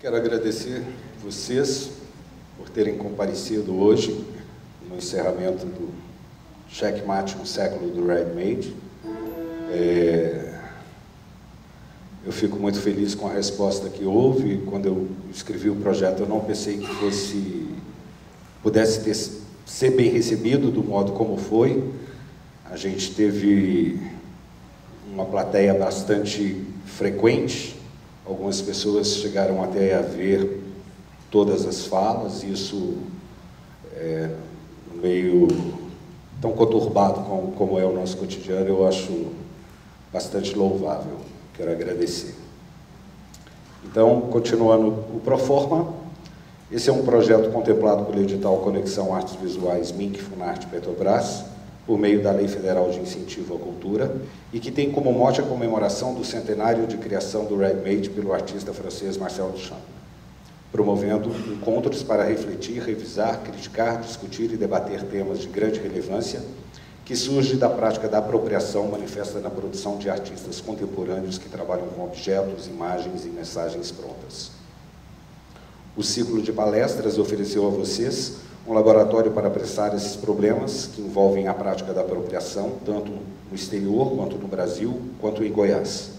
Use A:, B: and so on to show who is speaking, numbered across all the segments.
A: Quero agradecer vocês por terem comparecido hoje no encerramento do Checkmate, um século do Ready-Made. Eu fico muito feliz com a resposta que houve. Quando eu escrevi o projeto, eu não pensei que pudesse ser bem recebido do modo como foi. A gente teve uma plateia bastante frequente. Algumas pessoas chegaram até a ver todas as falas. Isso no meio tão conturbado como é o nosso cotidiano, eu acho bastante louvável. Quero agradecer. Então, continuando o Proforma, esse é um projeto contemplado pelo edital Conexão Artes Visuais MINC Funarte Petrobras, por meio da Lei Federal de Incentivo à Cultura, e que tem como mote a comemoração do centenário de criação do Ready-Made pelo artista francês Marcel Duchamp, promovendo encontros para refletir, revisar, criticar, discutir e debater temas de grande relevância que surge da prática da apropriação manifesta na produção de artistas contemporâneos que trabalham com objetos, imagens e mensagens prontas. O ciclo de palestras ofereceu a vocês um laboratório para apressar esses problemas que envolvem a prática da apropriação, tanto no exterior, quanto no Brasil, quanto em Goiás.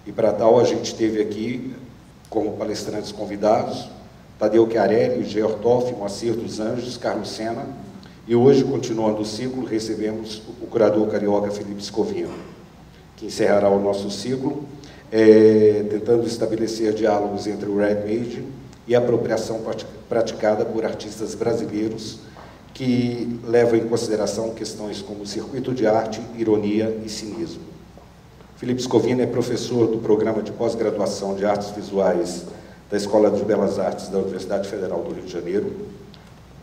A: E para tal, a gente teve aqui, como palestrantes convidados, Tadeu Chiarelli, Georg Toff, Moacir dos Anjos, Carlos Sena, e hoje, continuando o ciclo, recebemos o curador carioca Felipe Scovino, que encerrará o nosso ciclo, tentando estabelecer diálogos entre o Ready-Made e a apropriação praticada por artistas brasileiros que levam em consideração questões como circuito de arte, ironia e cinismo. Felipe Scovino é professor do programa de pós-graduação de artes visuais da Escola de Belas Artes da Universidade Federal do Rio de Janeiro,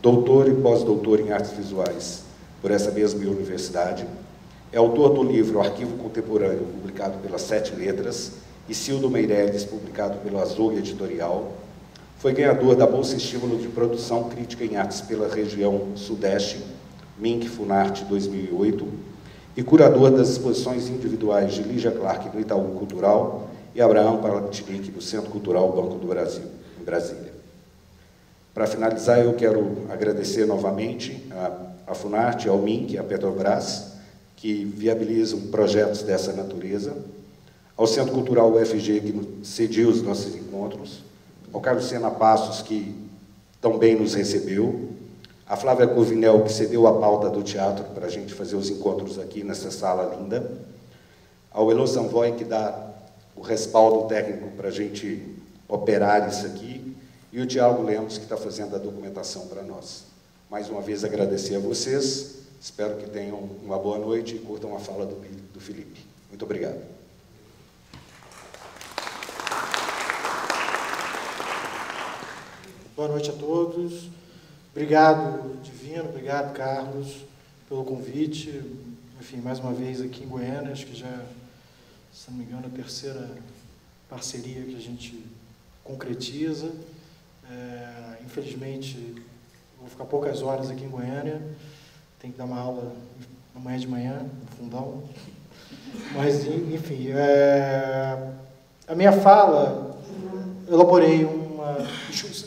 A: doutor e pós-doutor em artes visuais por essa mesma universidade, é autor do livro Arquivo Contemporâneo, publicado pela Sete Letras, e Cildo Meirelles, publicado pelo Azul Editorial. Foi ganhador da Bolsa Estímulo de Produção Crítica em Artes pela região Sudeste, MINC Funarte 2008, e curador das exposições individuais de Lígia Clark no Itaú Cultural e Abraham Palatinic no Centro Cultural Banco do Brasil, em Brasília. Para finalizar, eu quero agradecer novamente à Funarte, ao MINC e à Petrobras, que viabilizam projetos dessa natureza, ao Centro Cultural UFG, que cedia os nossos encontros, ao Carlos Sena Passos, que também nos recebeu, a Flávia Corvinel, que cedeu a pauta do teatro para a gente fazer os encontros aqui nessa sala linda, ao Elo Samvoy, que dá o respaldo técnico para a gente operar isso aqui, e o Tiago Lemos, que está fazendo a documentação para nós. Mais uma vez, agradecer a vocês, espero que tenham uma boa noite e curtam a fala do Felipe. Muito obrigado.
B: Boa noite a todos. Obrigado, Divino, obrigado, Carlos, pelo convite. Enfim, mais uma vez aqui em Goiânia, acho que já, se não me engano, a terceira parceria que a gente concretiza. Infelizmente, vou ficar poucas horas aqui em Goiânia, tenho que dar uma aula amanhã de manhã, no fundão. Mas, enfim, a minha fala,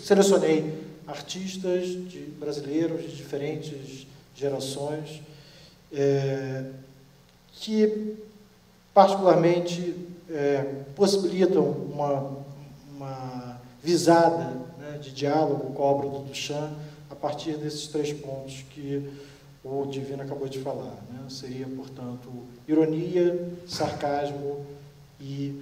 B: selecionei artistas brasileiros de diferentes gerações, que particularmente possibilitam uma visada, né, de diálogo com a obra do Duchamp a partir desses três pontos que o Divino acabou de falar, né? Seria, portanto, ironia, sarcasmo e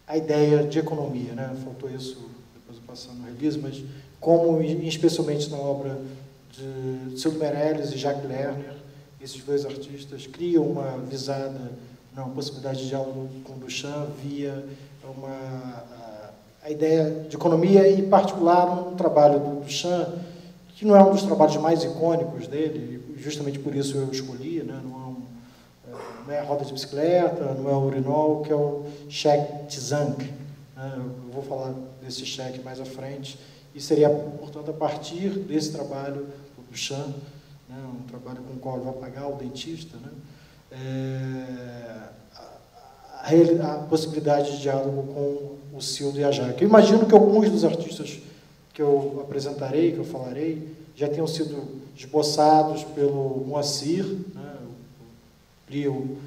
B: a ideia de economia, né? Faltou isso depois eu passar no release, mas como, especialmente na obra de Cildo Meirelles e Jacques Lerner, esses dois artistas criam uma visada, uma possibilidade de diálogo com Duchamp via a ideia de economia, e, em particular, um trabalho do Duchamp, que não é um dos trabalhos mais icônicos dele, justamente por isso eu escolhi, né? Não é a roda de bicicleta, não é o urinol, que é o cheque Tizank. Né? Eu vou falar desse cheque mais à frente, e seria, portanto, a partir desse trabalho do Duchamp, né? Um trabalho com o qual ele vai pagar o dentista, né? a possibilidade de diálogo com o Cildo e a Jaque. Eu imagino que alguns dos artistas que eu apresentarei, que eu falarei, já tenham sido esboçados pelo Moacir, né? Eu li o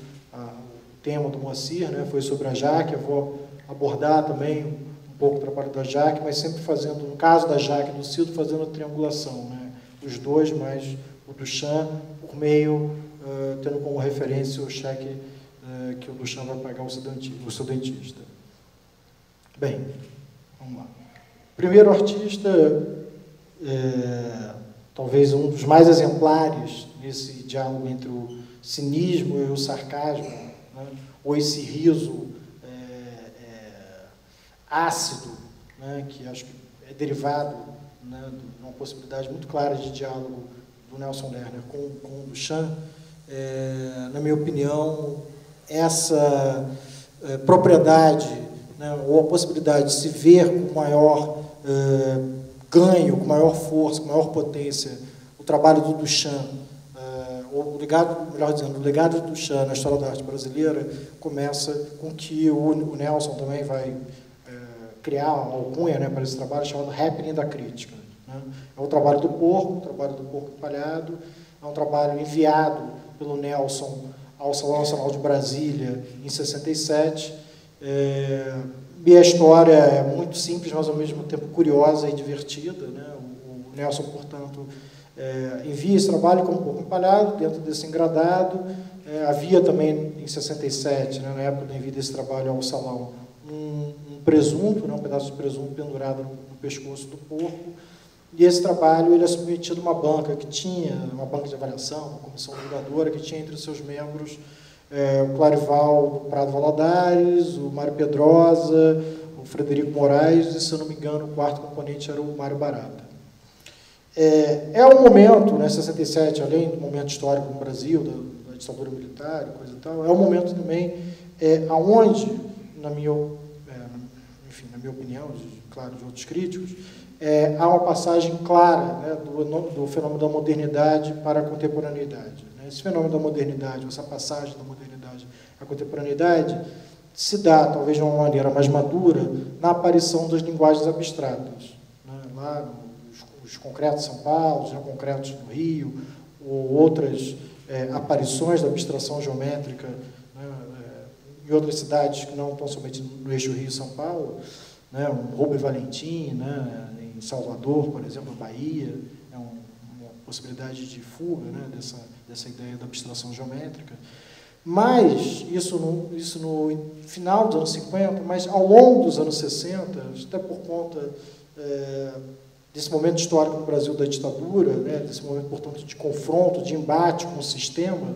B: tema do Moacir, né? Foi sobre a Jaque. Eu vou abordar também um pouco o trabalho da Jaque, mas sempre fazendo, no caso da Jaque e do Cildo, fazendo a triangulação, né? Os dois, mais o Duchamp, por meio, tendo como referência o cheque que o Duchamp vai pagar o seu dentista. Bem, vamos lá. Primeiro artista, talvez um dos mais exemplares nesse diálogo entre o cinismo e o sarcasmo, né? Ou esse riso ácido, né? Que acho que é derivado, né, de uma possibilidade muito clara de diálogo do Nelson Lerner com o Duchamp. Na minha opinião, essa propriedade, né, ou a possibilidade de se ver com maior ganho, com maior força, com maior potência, o trabalho do Duchamp, o legado, melhor dizendo, o legado do Duchamp na história da arte brasileira começa com que o Nelson também vai criar uma alcunha, né, para esse trabalho chamado Happening da Crítica. Né? É o trabalho do Porco Empalhado, é um trabalho enviado pelo Nelson ao Salão Nacional de Brasília em 67, e a história é muito simples, mas ao mesmo tempo curiosa e divertida, né? O Nelson, portanto, envia esse trabalho como Porco Empalhado, dentro desse engradado. Havia também, em 67, né, na época do envio desse trabalho ao Salão, um presunto, né, um pedaço de presunto pendurado no pescoço do porco, e esse trabalho ele é submetido a uma banca que tinha, uma banca de avaliação, uma comissão julgadora, que tinha entre os seus membros o Clarival Prado Valadares, o Mário Pedrosa, o Frederico Moraes, e, se eu não me engano, o quarto componente era o Mário Barata. Um momento, né, 67, além do momento histórico no Brasil, da ditadura militar e coisa e tal, é um momento também aonde, na minha opinião, claro, de outros críticos, há uma passagem clara, né, do fenômeno da modernidade para a contemporaneidade. Né? Esse fenômeno da modernidade, essa passagem da modernidade à contemporaneidade, se dá, talvez de uma maneira mais madura, na aparição das linguagens abstratas. Né? Lá, os concretos de São Paulo, os neoconcretos no Rio, ou outras aparições da abstração geométrica, né, em outras cidades que não estão somente no eixo Rio e São Paulo, né, um Rubem Valentim, né, em Salvador, por exemplo, na Bahia, é uma possibilidade de fuga, né, dessa ideia da abstração geométrica. Mas, isso no final dos anos 50, mas ao longo dos anos 60, até por conta desse momento histórico no Brasil da ditadura, né, desse momento, portanto, de confronto, de embate com o sistema,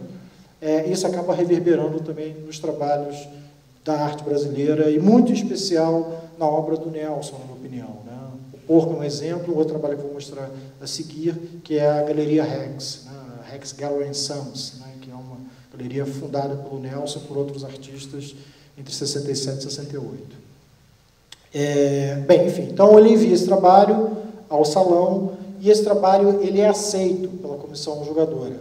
B: isso acaba reverberando também nos trabalhos da arte brasileira, e muito em especial na obra do Nelson, na minha opinião. Né? O Porco é um exemplo, outro trabalho que eu vou mostrar a seguir, que é a Galeria Rex, né? Rex Gallery Sons, né? Que é uma galeria fundada pelo Nelson e por outros artistas entre 67 e 68. Bem, enfim, então ele envia esse trabalho ao Salão, e esse trabalho ele é aceito pela comissão julgadora.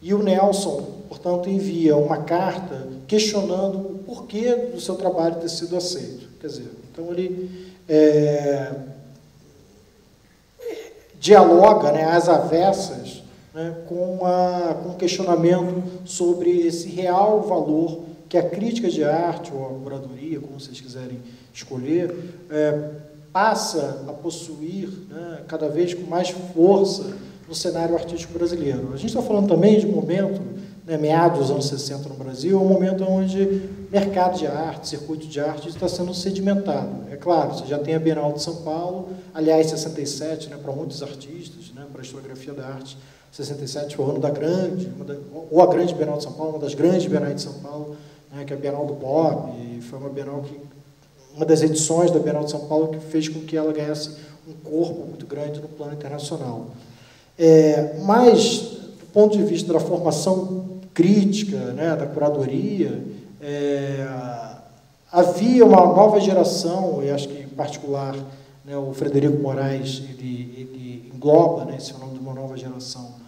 B: E o Nelson, portanto, envia uma carta questionando o porquê do seu trabalho ter sido aceito. Quer dizer, então ele dialoga, né, às avessas, né, com um questionamento sobre esse real valor que a crítica de arte, ou a curadoria, como vocês quiserem escolher, passa a possuir, né, cada vez com mais força no cenário artístico brasileiro. A gente está falando também de um momento, né, meados dos anos 60 no Brasil, um momento onde mercado de arte, circuito de arte está sendo sedimentado. É claro, você já tem a Bienal de São Paulo, aliás, 67, né, para muitos artistas, né, para a historiografia da arte, 67 foi o ano da grande, ou a grande Bienal de São Paulo, uma das grandes Bienais de São Paulo, né, que é a Bienal do Pop, e foi uma Bienal uma das edições da Bienal de São Paulo que fez com que ela ganhasse um corpo muito grande no plano internacional. Mas, do ponto de vista da formação crítica, né, da curadoria, havia uma nova geração, e acho que em particular, né, o Frederico Moraes ele engloba, né, esse fenômeno de uma nova geração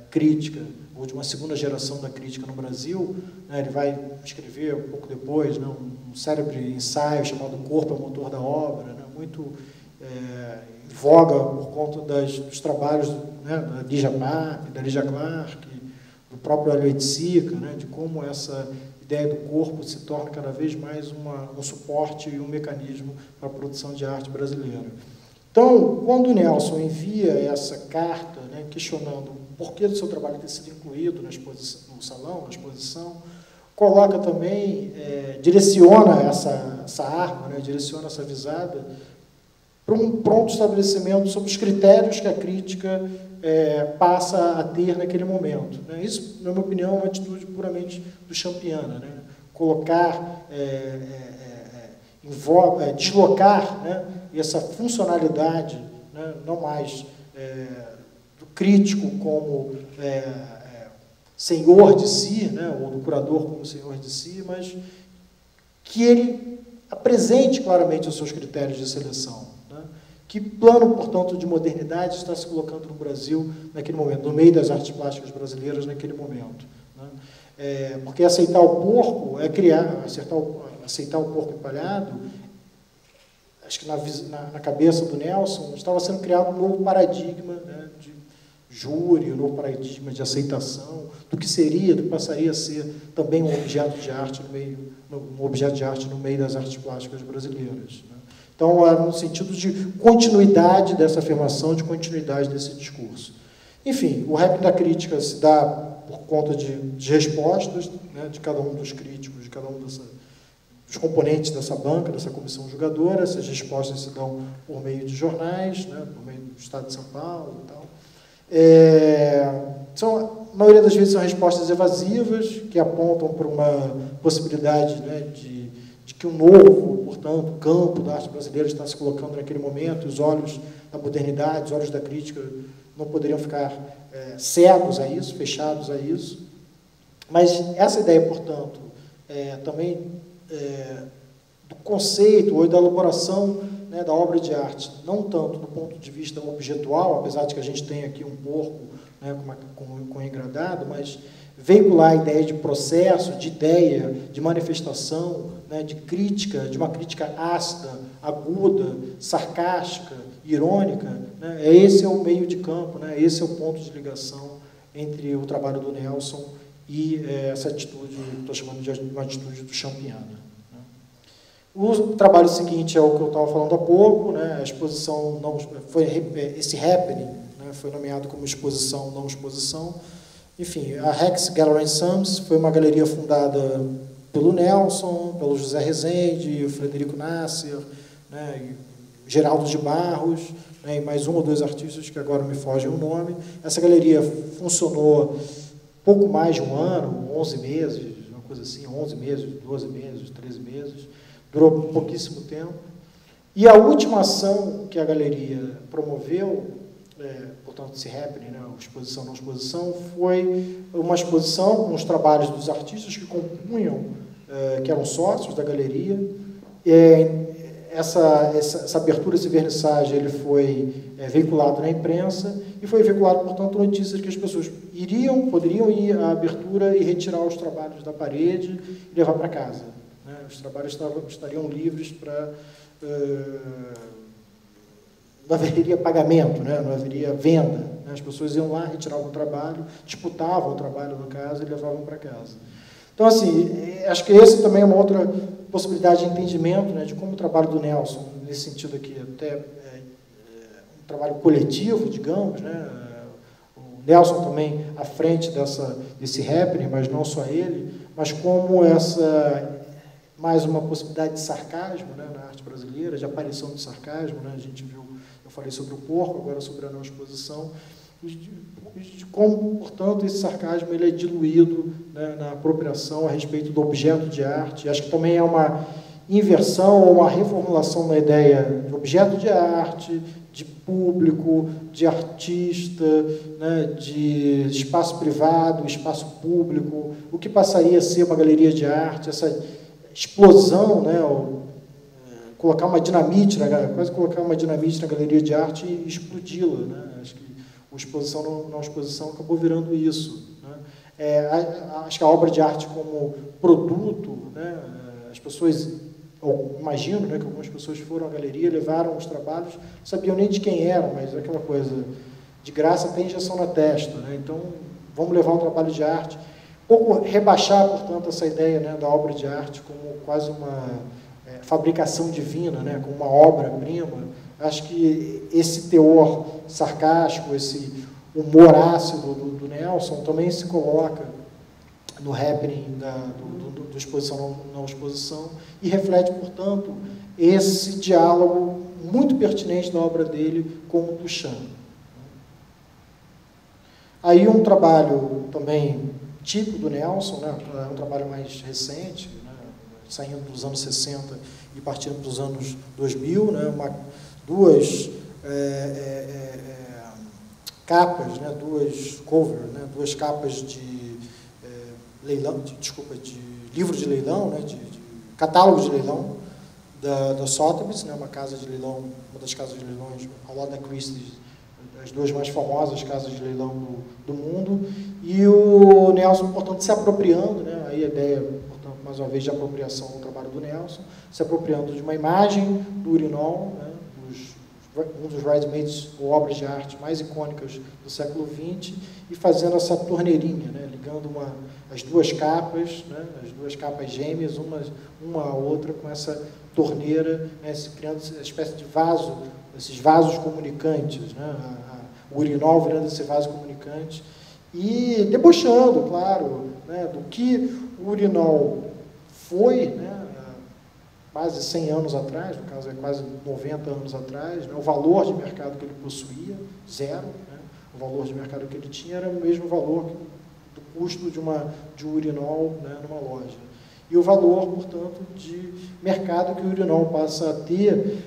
B: crítica, ou de uma segunda geração da crítica no Brasil, né? Ele vai escrever um pouco depois, né, um célebre ensaio chamado Corpo é o Motor da Obra, né, muito em voga por conta dos trabalhos, né, da Lygia Pape, da Lygia Clark, do próprio Hélio Sica, né, de como essa ideia do corpo se torna cada vez mais um suporte e um mecanismo para a produção de arte brasileira. Então, quando o Nelson envia essa carta, né, questionando o porquê do seu trabalho ter sido incluído na exposição, no salão, na exposição, coloca também, direciona essa arma, né, direciona essa visada para um pronto estabelecimento sobre os critérios que a crítica passa a ter naquele momento, né. Isso, na minha opinião, é uma atitude puramente duchampiana, né, colocar, deslocar, né, essa funcionalidade, né, não mais do crítico como senhor de si, né, ou do curador como senhor de si, mas que ele apresente claramente os seus critérios de seleção. Né? Que plano, portanto, de modernidade está se colocando no Brasil naquele momento, no meio das artes plásticas brasileiras naquele momento. Né? Porque aceitar o porco é criar, aceitar o porco empalhado, acho que na cabeça do Nelson estava sendo criado um novo paradigma, né, de júri, um novo paradigma de aceitação do que passaria a ser também um objeto de arte no meio das artes plásticas brasileiras. Né? Então, era no sentido de continuidade dessa afirmação, de continuidade desse discurso. Enfim, o rap da crítica se dá por conta de respostas, né, de cada um dos críticos, de cada um dos componentes dessa banca, dessa comissão julgadora. Essas respostas se dão por meio de jornais, né, por meio do Estado de São Paulo e tal. A maioria das vezes são respostas evasivas, que apontam para uma possibilidade, né, de que um novo, portanto, campo da arte brasileira está se colocando naquele momento. Os olhos da modernidade, os olhos da crítica não poderiam ficar cegos a isso, fechados a isso. Mas essa ideia, portanto, também do conceito ou da elaboração, né, da obra de arte, não tanto do ponto de vista objetual, apesar de que a gente tem aqui um porco, né, com engradado, mas veicular a ideia de processo, de ideia, de manifestação, né, de crítica, de uma crítica ácida, aguda, sarcástica, irônica, né, esse é o meio de campo, né, esse é o ponto de ligação entre o trabalho do Nelson e essa atitude, estou chamando de uma atitude duchampiana. Né. O trabalho seguinte é o que eu estava falando há pouco, né, a exposição, esse happening, né, foi nomeado como exposição, não exposição. Enfim, a Rex Gallery and Sons foi uma galeria fundada pelo Nelson, pelo José Rezende, o Frederico Nasser, né, Geraldo de Barros, né, e mais um ou dois artistas que agora me fogem o nome. Essa galeria funcionou pouco mais de um ano, 11 meses, uma coisa assim, 11 meses, 12 meses, 13 meses, durou pouquíssimo tempo. E a última ação que a galeria promoveu, portanto, esse happening, né, exposição não exposição, foi uma exposição com os trabalhos dos artistas que compunham, que eram sócios da galeria. Essa abertura, esse vernissage, ele foi veiculado na imprensa e foi veiculado, portanto, notícias que as pessoas poderiam ir à abertura e retirar os trabalhos da parede e levar para casa. Né? Os trabalhos estariam livres para... não haveria pagamento, né? Não haveria venda. Né? As pessoas iam lá, retiravam o trabalho, disputavam o trabalho no caso e levavam para casa. Então, assim, acho que esse também é uma outra possibilidade de entendimento, né, de como o trabalho do Nelson, nesse sentido aqui, até um trabalho coletivo, digamos, né? O Nelson também à frente desse happening, mas não só ele, mas como mais uma possibilidade de sarcasmo, né, na arte brasileira, de aparição de sarcasmo, né? A gente viu, eu falei sobre o porco, agora sobre a não exposição, de como, portanto, esse sarcasmo ele é diluído, né, na apropriação a respeito do objeto de arte. Acho que também é uma inversão ou uma reformulação da ideia de objeto de arte, de público, de artista, né, de espaço privado, espaço público, o que passaria a ser uma galeria de arte, essa explosão, né, colocar uma dinamite, quase colocar uma dinamite na galeria de arte e explodi-la, né? Acho que o exposição na exposição acabou virando isso, né? Acho que a obra de arte como produto, né, as pessoas, eu imagino, né, que algumas pessoas foram à galeria, levaram os trabalhos, não sabiam nem de quem eram, mas aquela coisa, de graça tem injeção na testa, né? Então vamos levar um trabalho de arte, um pouco rebaixar, portanto, essa ideia, né, da obra de arte como quase uma fabricação divina, né, como uma obra-prima. Acho que esse teor sarcástico, esse humor ácido do Nelson também se coloca no happening do exposição não exposição e reflete, portanto, esse diálogo muito pertinente da obra dele com o Duchamp. Aí um trabalho também típico do Nelson, né, um trabalho mais recente, né, saindo dos anos 60 e partindo dos anos 2000, né, duas capas, né, duas covers, né, duas capas de leilão, de livro de leilão, né, de catálogo de leilão da Sotheby's, né, uma casa de leilão, uma das casas de leilões ao lado da Christie's, as duas mais famosas casas de leilão do mundo, e o Nelson, portanto, se apropriando, né, aí a ideia, portanto, mais uma vez, de apropriação do trabalho do Nelson, se apropriando de uma imagem do urinol, né, um dos bridesmaids, ou obras de arte mais icônicas do século XX, e fazendo essa torneirinha, né, ligando as duas capas, né, as duas capas gêmeas, uma à outra, com essa torneira, né, criando essa espécie de vaso, esses vasos comunicantes, né, o urinol virando esse vaso comunicante, e debochando, claro, né, do que o urinol foi, né, quase 100 anos atrás, no caso é quase 90 anos atrás, né, o valor de mercado que ele possuía, zero, né, o valor de mercado que ele tinha era o mesmo valor do custo de um urinol, né, numa loja. E o valor, portanto, de mercado que o urinol passa a ter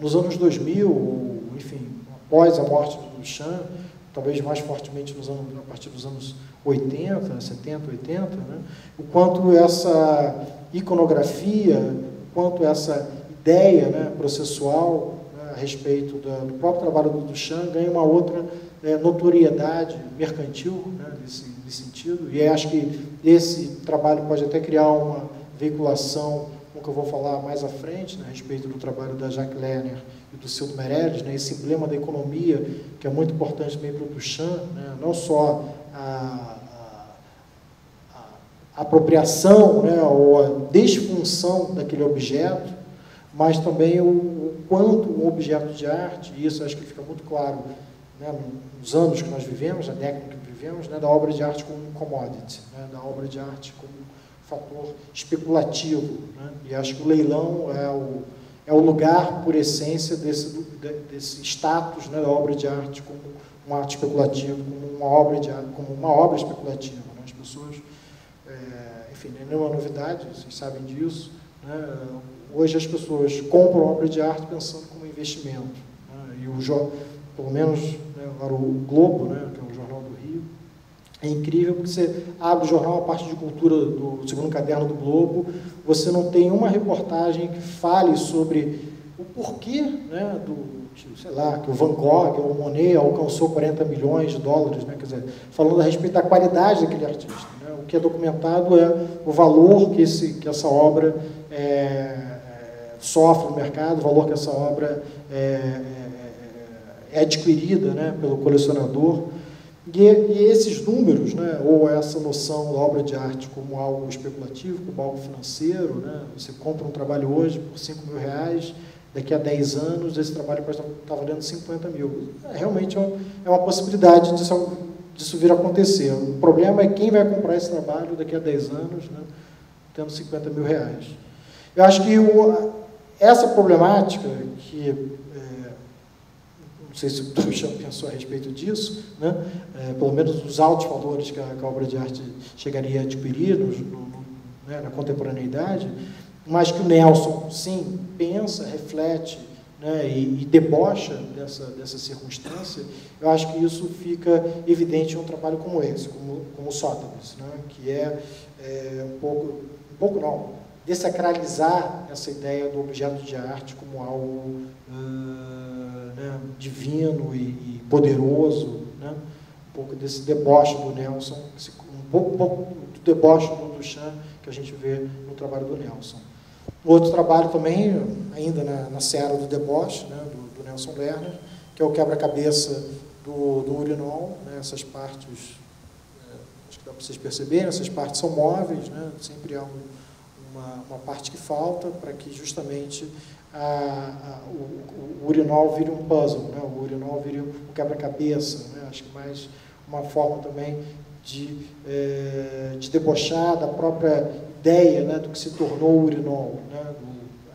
B: nos anos 2000, enfim, após a morte do Duchamp, talvez mais fortemente a partir dos anos 80, 70, 80, né, o quanto essa iconografia, o quanto essa ideia, né, processual, né, a respeito do próprio trabalho do Duchamp ganha uma outra notoriedade mercantil, né, nesse sentido, e acho que esse trabalho pode até criar uma veiculação, como que eu vou falar mais à frente, né, a respeito do trabalho da Jacques Lerner e do Cildo Meirelles, né, esse emblema da economia, que é muito importante também para o Duchamp, né, não só a apropriação, né, ou a desfunção daquele objeto, mas também o quanto um objeto de arte, e isso acho que fica muito claro, né, nos anos que nós vivemos, na década que vivemos, né, da obra de arte como commodity, né, da obra de arte como fator especulativo, né, e acho que o leilão é o lugar, por essência, desse status, né, da obra de arte como um ato especulativo, como uma obra especulativa, né, as pessoas, enfim, não é uma novidade, vocês sabem disso, né, hoje as pessoas compram obra de arte pensando como investimento, né, e pelo menos, né, agora o Globo, né, que é o jornal do Rio, é incrível porque você abre o jornal, a parte de cultura do segundo caderno do Globo, você não tem uma reportagem que fale sobre o porquê, né, sei lá, que o Van Gogh ou o Monet alcançou 40 milhões de dólares, né, quer dizer, falando a respeito da qualidade daquele artista, né, o que é documentado é o valor que essa obra sofre no mercado, o valor que essa obra é adquirida, né, pelo colecionador, e esses números, né, ou essa noção da obra de arte como algo especulativo, como algo financeiro, né, você compra um trabalho hoje por R$5.000, daqui a 10 anos esse trabalho pode estar valendo 50 mil. Realmente é uma possibilidade disso vir a acontecer. O problema é quem vai comprar esse trabalho daqui a 10 anos, né, tendo 50 mil reais. Eu acho que essa problemática que não sei se o Duchamp pensou a respeito disso, né, pelo menos os altos valores que a obra de arte chegaria a adquirir né, na contemporaneidade, mas que o Nelson, sim, pensa, reflete, né, e debocha dessa circunstância. Eu acho que isso fica evidente em um trabalho como esse, como o Sotheby's, né, que um pouco não, desacralizar essa ideia do objeto de arte como algo né, divino e poderoso, né? Um pouco desse deboche do Nelson, um pouco do deboche do Duchamp que a gente vê no trabalho do Nelson. Outro trabalho também, ainda na seara do deboche, né, do Nelson Lerner, que é o quebra-cabeça do urinol, né, essas partes, acho que dá para vocês perceberem, essas partes são móveis, né, sempre há uma parte que falta para que justamente o urinol vire um puzzle, né, o urinol vire um quebra-cabeça, né, acho que mais uma forma também de debochar da própria ideia, né, do que se tornou o urinol, né,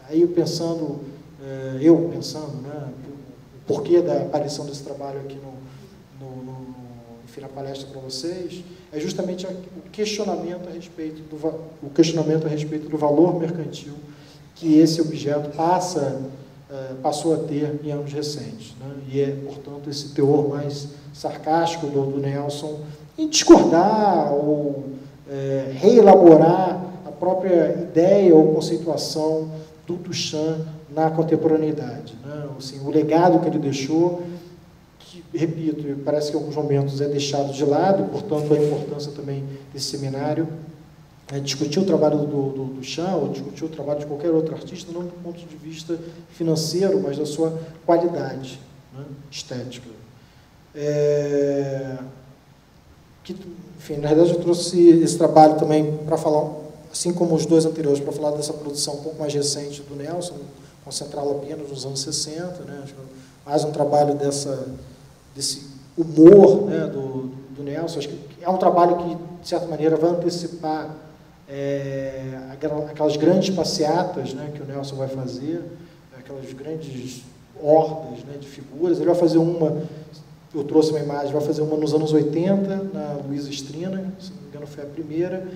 B: aí pensando, né, o porquê da aparição desse trabalho aqui enfim, na palestra para vocês, é justamente o questionamento a respeito do valor mercantil que esse objeto passou a ter em anos recentes, né, e é, portanto, esse teor mais sarcástico do Nelson em discordar ou reelaborar a própria ideia ou conceituação do Duchamp na contemporaneidade, né? Assim, o legado que ele deixou, que, repito, parece que em alguns momentos é deixado de lado, portanto, a importância também desse seminário é discutir o trabalho do Duchamp, ou discutir o trabalho de qualquer outro artista, não do ponto de vista financeiro, mas da sua qualidade, né, estética. Enfim, na verdade, eu trouxe esse trabalho também para falar, assim como os dois anteriores, para falar dessa produção um pouco mais recente do Nelson, concentrá-la apenas nos anos 60, né? Acho que mais um trabalho desse humor, né, do Nelson. Acho que é um trabalho que, de certa maneira, vai antecipar aquelas grandes passeatas, né, que o Nelson vai fazer, aquelas grandes hordas, né, de figuras. Ele vai fazer uma, eu trouxe uma imagem, vai fazer uma nos anos 80, na Luiza Estrina, se não me engano foi a primeira.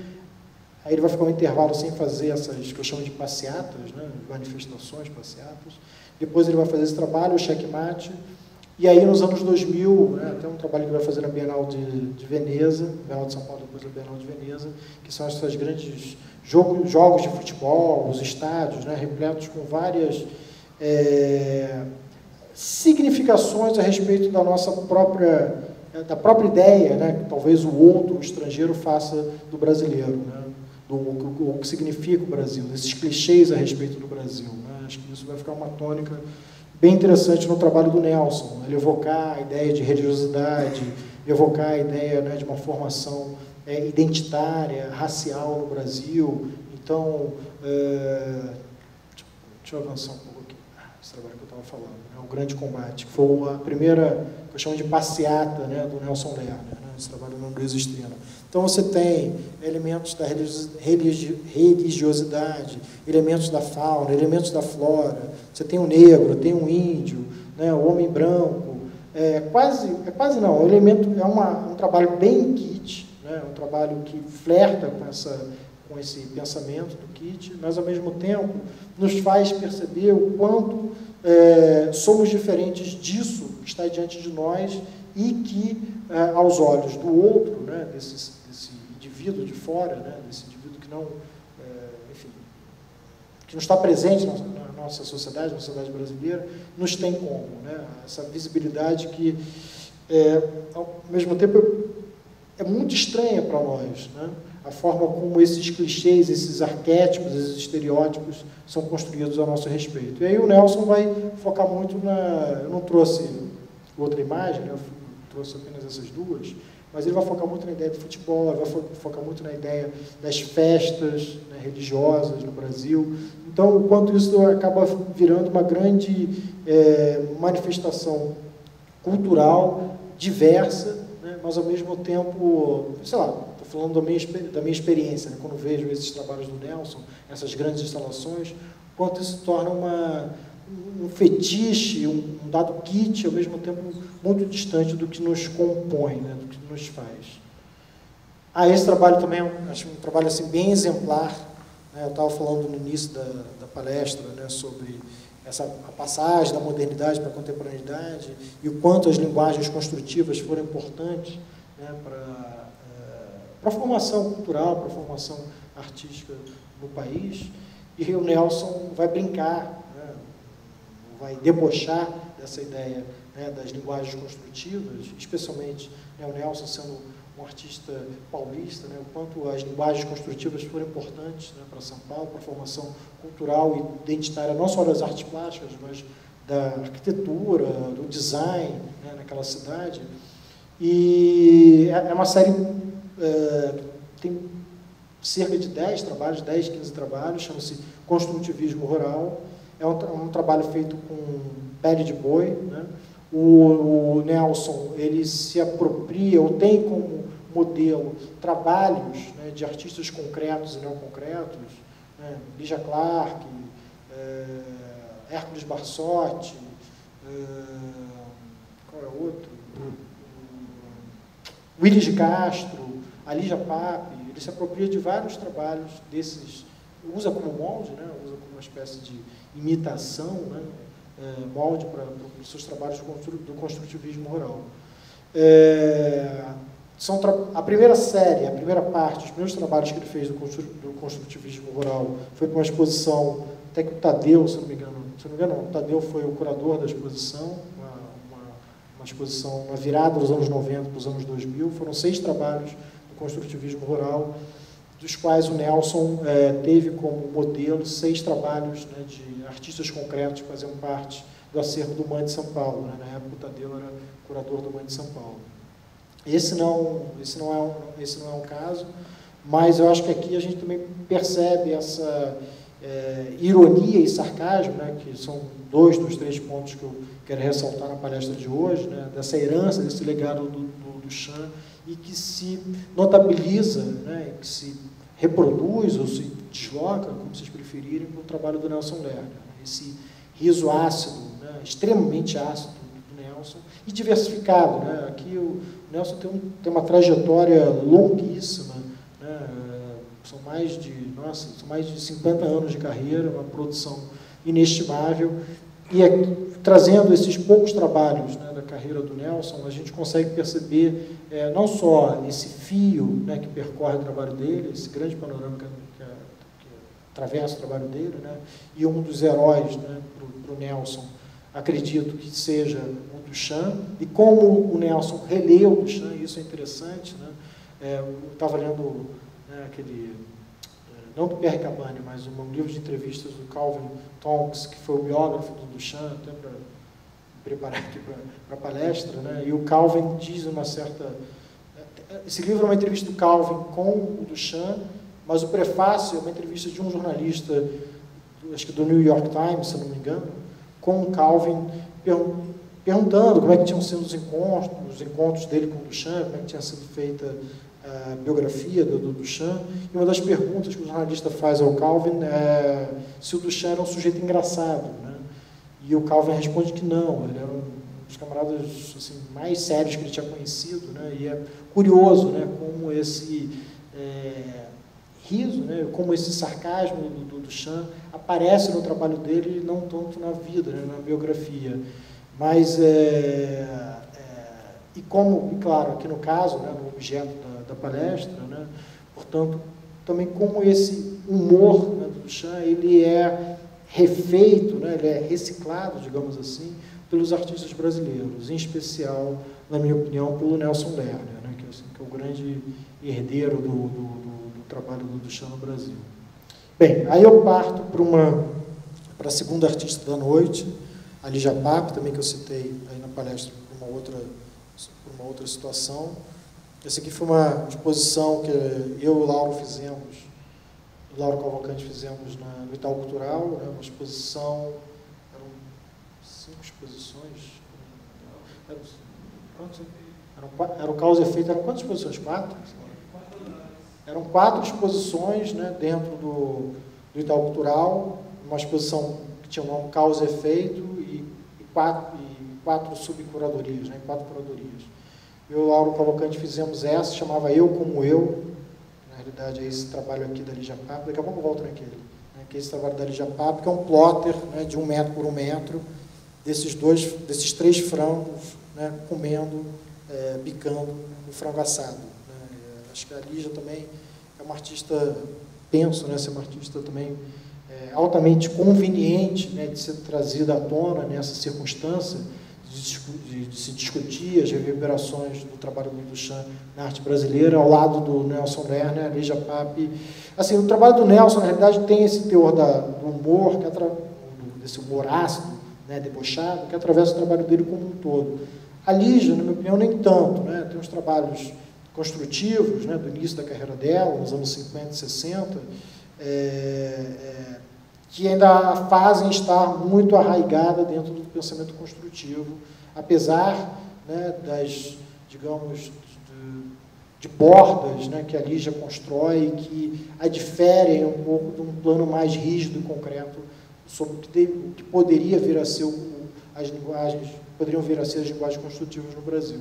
B: Aí ele vai ficar um intervalo sem fazer essas que eu chamo de passeatas, né, manifestações, passeatas. Depois ele vai fazer esse trabalho, o Checkmate. E aí, nos anos 2000, né, até um trabalho que ele vai fazer na Bienal de Veneza, Bienal de São Paulo, depois da Bienal de Veneza, que são essas grandes jogos de futebol, os estádios, né, repletos com várias significações a respeito da nossa própria ideia, né, que talvez o outro, o estrangeiro, faça do brasileiro, né, o que significa o Brasil, desses clichês a respeito do Brasil, né. Acho que isso vai ficar uma tônica bem interessante no trabalho do Nelson, ele evocar a ideia de religiosidade, evocar a ideia, né, de uma formação identitária, racial no Brasil. Então, deixa eu avançar um pouco aqui, esse trabalho que eu estava falando, né, o Grande Combate, que foi a primeira, que eu chamo de passeata, né, do Nelson Lerner, né, esse trabalho no Luiza Estrina. Então, você tem elementos da religiosidade, elementos da fauna, elementos da flora, você tem o negro, tem o índio, né, o homem branco, um trabalho bem kit, né, um trabalho que flerta com esse pensamento do kit, mas, ao mesmo tempo, nos faz perceber o quanto somos diferentes disso que está diante de nós e que, aos olhos do outro, né, desse indivíduo de fora, né, desse indivíduo que não, enfim, que não está presente na nossa sociedade brasileira, nos tem como, né, essa visibilidade que, ao mesmo tempo, é muito estranha para nós, né, a forma como esses clichês, esses arquétipos, esses estereótipos são construídos a nosso respeito. E aí o Nelson vai focar muito eu não trouxe outra imagem, né, eu trouxe apenas essas duas, mas ele vai focar muito na ideia do futebol, ele vai focar muito na ideia das festas, né, religiosas no Brasil. Então, o quanto isso acaba virando uma grande manifestação cultural, diversa, né, mas, ao mesmo tempo, sei lá, estou falando da minha experiência, né, quando vejo esses trabalhos do Nelson, essas grandes instalações, quanto isso torna um fetiche, um dado kit, ao mesmo tempo muito distante do que nos compõe, né, do que nos faz. Esse trabalho também, acho um trabalho assim, bem exemplar, né, eu estava falando no início da palestra, né, sobre a passagem da modernidade para a contemporaneidade e o quanto as linguagens construtivas foram importantes, né, para a formação cultural, para a formação artística no país, e o Nelson vai brincar, né, vai debochar dessa ideia, né, das linguagens construtivas, especialmente, né, o Nelson sendo um artista paulista, né, o quanto as linguagens construtivas foram importantes, né, para São Paulo, para a formação cultural e identitária, não só das artes plásticas, mas da arquitetura, do design, né, naquela cidade. E é uma série tem cerca de 10 trabalhos, 10, 15 trabalhos, chama-se Construtivismo Rural. É um trabalho feito com pele de boi, né? O Nelson, ele se apropria, ou tem como modelo trabalhos, né, de artistas concretos e não concretos, né? Lígia Clark, Hércules Barsotti, qual é o outro? Willis de Castro, a Lígia Pape. Ele se apropria de vários trabalhos desses, usa como molde, né? Usa como uma espécie de imitação, né? Molde para os seus trabalhos do construtivismo rural. A primeira série, a primeira parte, os primeiros trabalhos que ele fez do construtivismo rural foi para uma exposição, até que o Tadeu, se não me engano, o Tadeu foi o curador da exposição, uma exposição na virada dos anos 90 para os anos 2000, foram 6 trabalhos do construtivismo rural, dos quais o Nelson teve como modelo 6 trabalhos, né, de artistas concretos que faziam parte do acervo do MAN de São Paulo, né? Na época o Tadeu era curador do MAN de São Paulo. Esse não é um caso, mas eu acho que aqui a gente também percebe essa ironia e sarcasmo, né, que são 2 dos 3 pontos que eu quero ressaltar na palestra de hoje, né, dessa herança, desse legado do Duchamp, e que se notabiliza, né, que se reproduz ou se desloca, como vocês preferirem, para o trabalho do Nelson Lerner. Esse riso ácido, né, extremamente ácido do Nelson, e diversificado. Né? Aqui o Nelson tem uma trajetória longuíssima, né? São mais de 50 anos de carreira, uma produção inestimável, e trazendo esses poucos trabalhos, né, da carreira do Nelson, a gente consegue perceber não só esse fio, né, que percorre o trabalho dele, esse grande panorama que atravessa o trabalho dele, né, e um dos heróis, né, para o Nelson, acredito que seja o Duchamp, e como o Nelson releu o Duchamp, isso é interessante, né, eu estava lendo, né, não do Pierre Cabane, mas um livro de entrevistas do Calvin Tonks, que foi o biógrafo do Duchamp, até para me preparar aqui para a palestra, né? E o Calvin diz uma certa... Esse livro é uma entrevista do Calvin com o Duchamp, mas o prefácio é uma entrevista de um jornalista, acho que do New York Times, se eu não me engano, com o Calvin, perguntando como é que tinham sido os encontros dele com o Duchamp, como é que tinha sido feita a biografia do Duchamp, e uma das perguntas que o jornalista faz ao Calvin é se o Duchamp era um sujeito engraçado, né? E o Calvin responde que não, ele era um dos camaradas assim, mais sérios que ele tinha conhecido, né? E é curioso, né, como esse riso, né, como esse sarcasmo do Duchamp aparece no trabalho dele, não tanto na vida, né, na biografia, mas e claro, aqui no caso, né, no objeto da palestra, né, portanto, também como esse humor, né, do Duchamp, ele é refeito, né, ele é reciclado, digamos assim, pelos artistas brasileiros, em especial, na minha opinião, pelo Nelson Lerner, né, que é o grande herdeiro do trabalho do Duchamp no Brasil. Bem, aí eu parto para a segunda artista da noite, a Lígia Pape, também que eu citei aí na palestra por uma outra situação. Essa aqui foi uma exposição que eu e o Lauro Cavalcante fizemos no Itaú Cultural, né, uma exposição, eram 5 exposições, era o Causa e Efeito, eram quantas exposições? 4? Eram 4 exposições, né, dentro do Itaú Cultural, uma exposição que tinha o nome Causa e Efeito e 4 subcuradorias, né, 4 curadorias. Eu e o Lauro Cavalcante fizemos essa, chamava Eu Como Eu, na realidade é esse trabalho aqui da Lígia Pape, daqui a pouco eu volto naquele, né, que é esse trabalho da Lígia Pape, que é um plotter, né, de 1 metro por 1 metro, desses 3 frangos, né, comendo, bicando o frango assado. Né. Acho que a Lígia também é uma artista penso, né, ser uma artista também altamente conveniente, né, de ser trazida à tona nessa circunstância, de se discutir as reverberações do trabalho do Duchamp na arte brasileira, ao lado do Nelson Lerner, Lígia Pape. Assim, o trabalho do Nelson, na realidade, tem esse teor do humor, desse humor ácido, né, debochado, que atravessa o trabalho dele como um todo. A Lígia, na minha opinião, nem tanto, né, tem uns trabalhos construtivos, né, do início da carreira dela, nos anos 50 e 60, que ainda a fazem estar muito arraigada dentro do pensamento construtivo, apesar, né, das, digamos, de bordas, né, que a Lígia constrói, que a diferem um pouco de um plano mais rígido e concreto sobre o que poderia vir a ser as linguagens, poderiam vir a ser as linguagens construtivas no Brasil.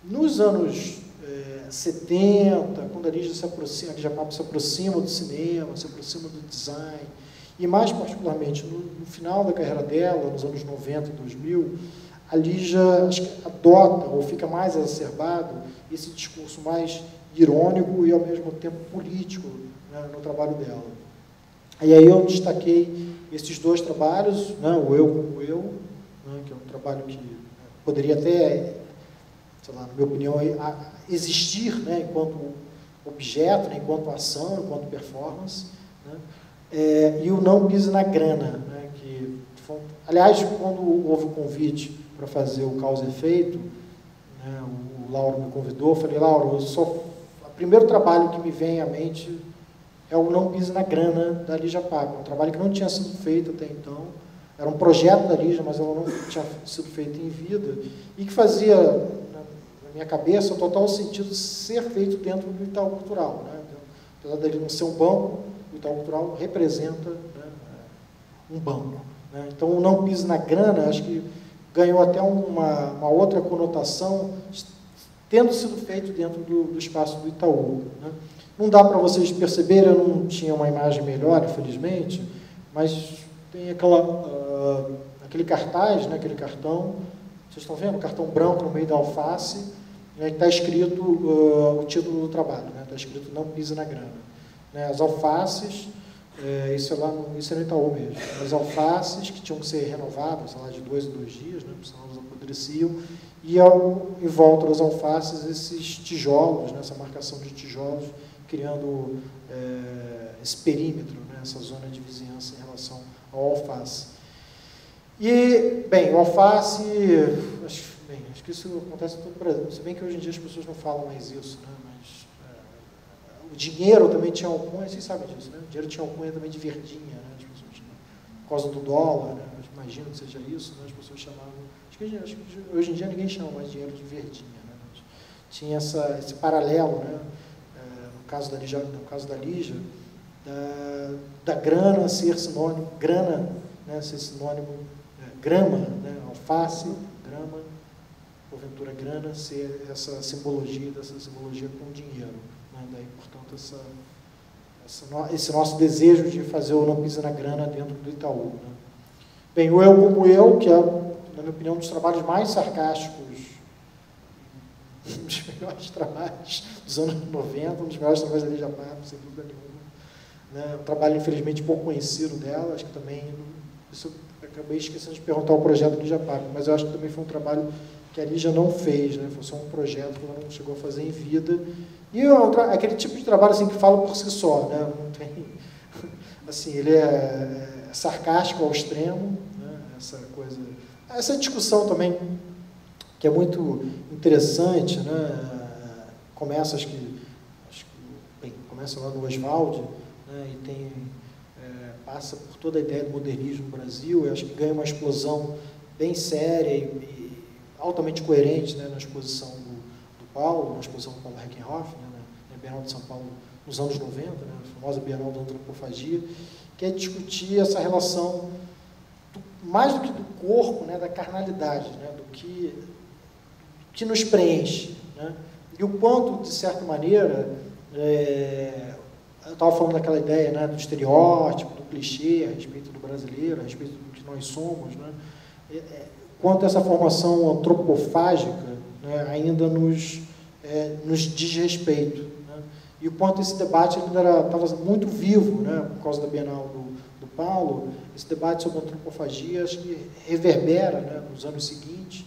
B: Nos anos 70, quando a Lígia Pape se aproxima do cinema, se aproxima do design, e mais particularmente no final da carreira dela, nos anos 90 e 2000, a Lígia adota, ou fica mais exacerbado, esse discurso mais irônico e ao mesmo tempo político, né, no trabalho dela. E aí eu destaquei esses dois trabalhos, né, o Eu como Eu, né, que é um trabalho que poderia até, sei lá, na minha opinião, existir, né, enquanto objeto, né, enquanto ação, enquanto performance, né, e o Não Pise na Grana, né, que, aliás, quando houve o convite para fazer o Causa e Efeito, né, o Lauro me convidou, eu falei, Lauro, o primeiro trabalho que me vem à mente é o Não Pise na Grana, da Lígia Pape, um trabalho que não tinha sido feito até então, era um projeto da Lígia, mas ela não tinha sido feita em vida, e que fazia, na minha cabeça, total sentido ser feito dentro do Itaú Cultural, né? Apesar dele não ser um banco, o Itaú Cultural representa, né, um banco, né? Então, o Não Pise na Grana, acho que ganhou até uma outra conotação, tendo sido feito dentro do espaço do Itaú, né? Não dá para vocês perceberem, eu não tinha uma imagem melhor, infelizmente, mas tem aquele cartaz, né, aquele cartão, vocês estão vendo? Cartão branco no meio da alface, né, que está escrito o título do trabalho, né, está escrito Não Pise na Grana. Né, as alfaces, isso é no Itaú mesmo, as alfaces que tinham que ser renovadas, sei lá, de 2 em 2 dias, né, senão elas apodreciam, e em volta das alfaces esses tijolos, né, essa marcação de tijolos, criando esse perímetro, né, essa zona de vizinhança em relação ao alface. E, bem, o alface, acho que isso acontece em todo o Brasil, se bem que hoje em dia as pessoas não falam mais isso, né, mas o dinheiro também tinha alcunha, vocês sabem disso, né, o dinheiro tinha alcunha também de verdinha, né, as pessoas, né, por causa do dólar, né, imagino que seja isso, né, as pessoas chamavam, acho que hoje em dia ninguém chama mais dinheiro de verdinha, né, mas tinha esse paralelo, né, no caso da Lígia, da grana ser sinônimo, né, ser sinônimo, grama, né, alface, grama, porventura grana, ser essa simbologia, com dinheiro. Né, daí, portanto, esse nosso desejo de fazer o Não Pise na Grana dentro do Itaú. Né. Bem, o Eu como Eu, que é, na minha opinião, um dos trabalhos mais sarcásticos, um dos melhores trabalhos dos anos 90, um dos melhores trabalhos da Lígia Pape, sem dúvida nenhuma. Né, um trabalho, infelizmente, pouco conhecido dela, acho que também, isso eu acabei esquecendo de perguntar o projeto da Lígia Pape, mas eu acho que também foi um trabalho que a Lígia não fez, né, foi só um projeto que ela não chegou a fazer em vida. E aquele tipo de trabalho assim, que fala por si só, né, não tem, assim, ele é sarcástico ao extremo, né, essa discussão também, que é muito interessante, né, começa, começa lá no Oswald, né, e passa por toda a ideia do modernismo no Brasil, eu acho que ganha uma explosão bem séria e altamente coerente, né, na exposição do Paulo, na exposição do Paulo Reckenhoff, né, na Bienal de São Paulo nos anos 90, né, a famosa Bienal da Antropofagia, que é discutir essa relação, mais do que do corpo, né, da carnalidade, né, do que nos preenche. Né, e o quanto, de certa maneira, eu estava falando daquela ideia, né, do estereótipo, do clichê a respeito do brasileiro, a respeito do que nós somos, né, quanto essa formação antropofágica, né, ainda nos diz respeito. Né, E o quanto esse debate ainda estava muito vivo, né, por causa da Bienal do Paulo, esse debate sobre antropofagia acho que reverbera, né, nos anos seguintes,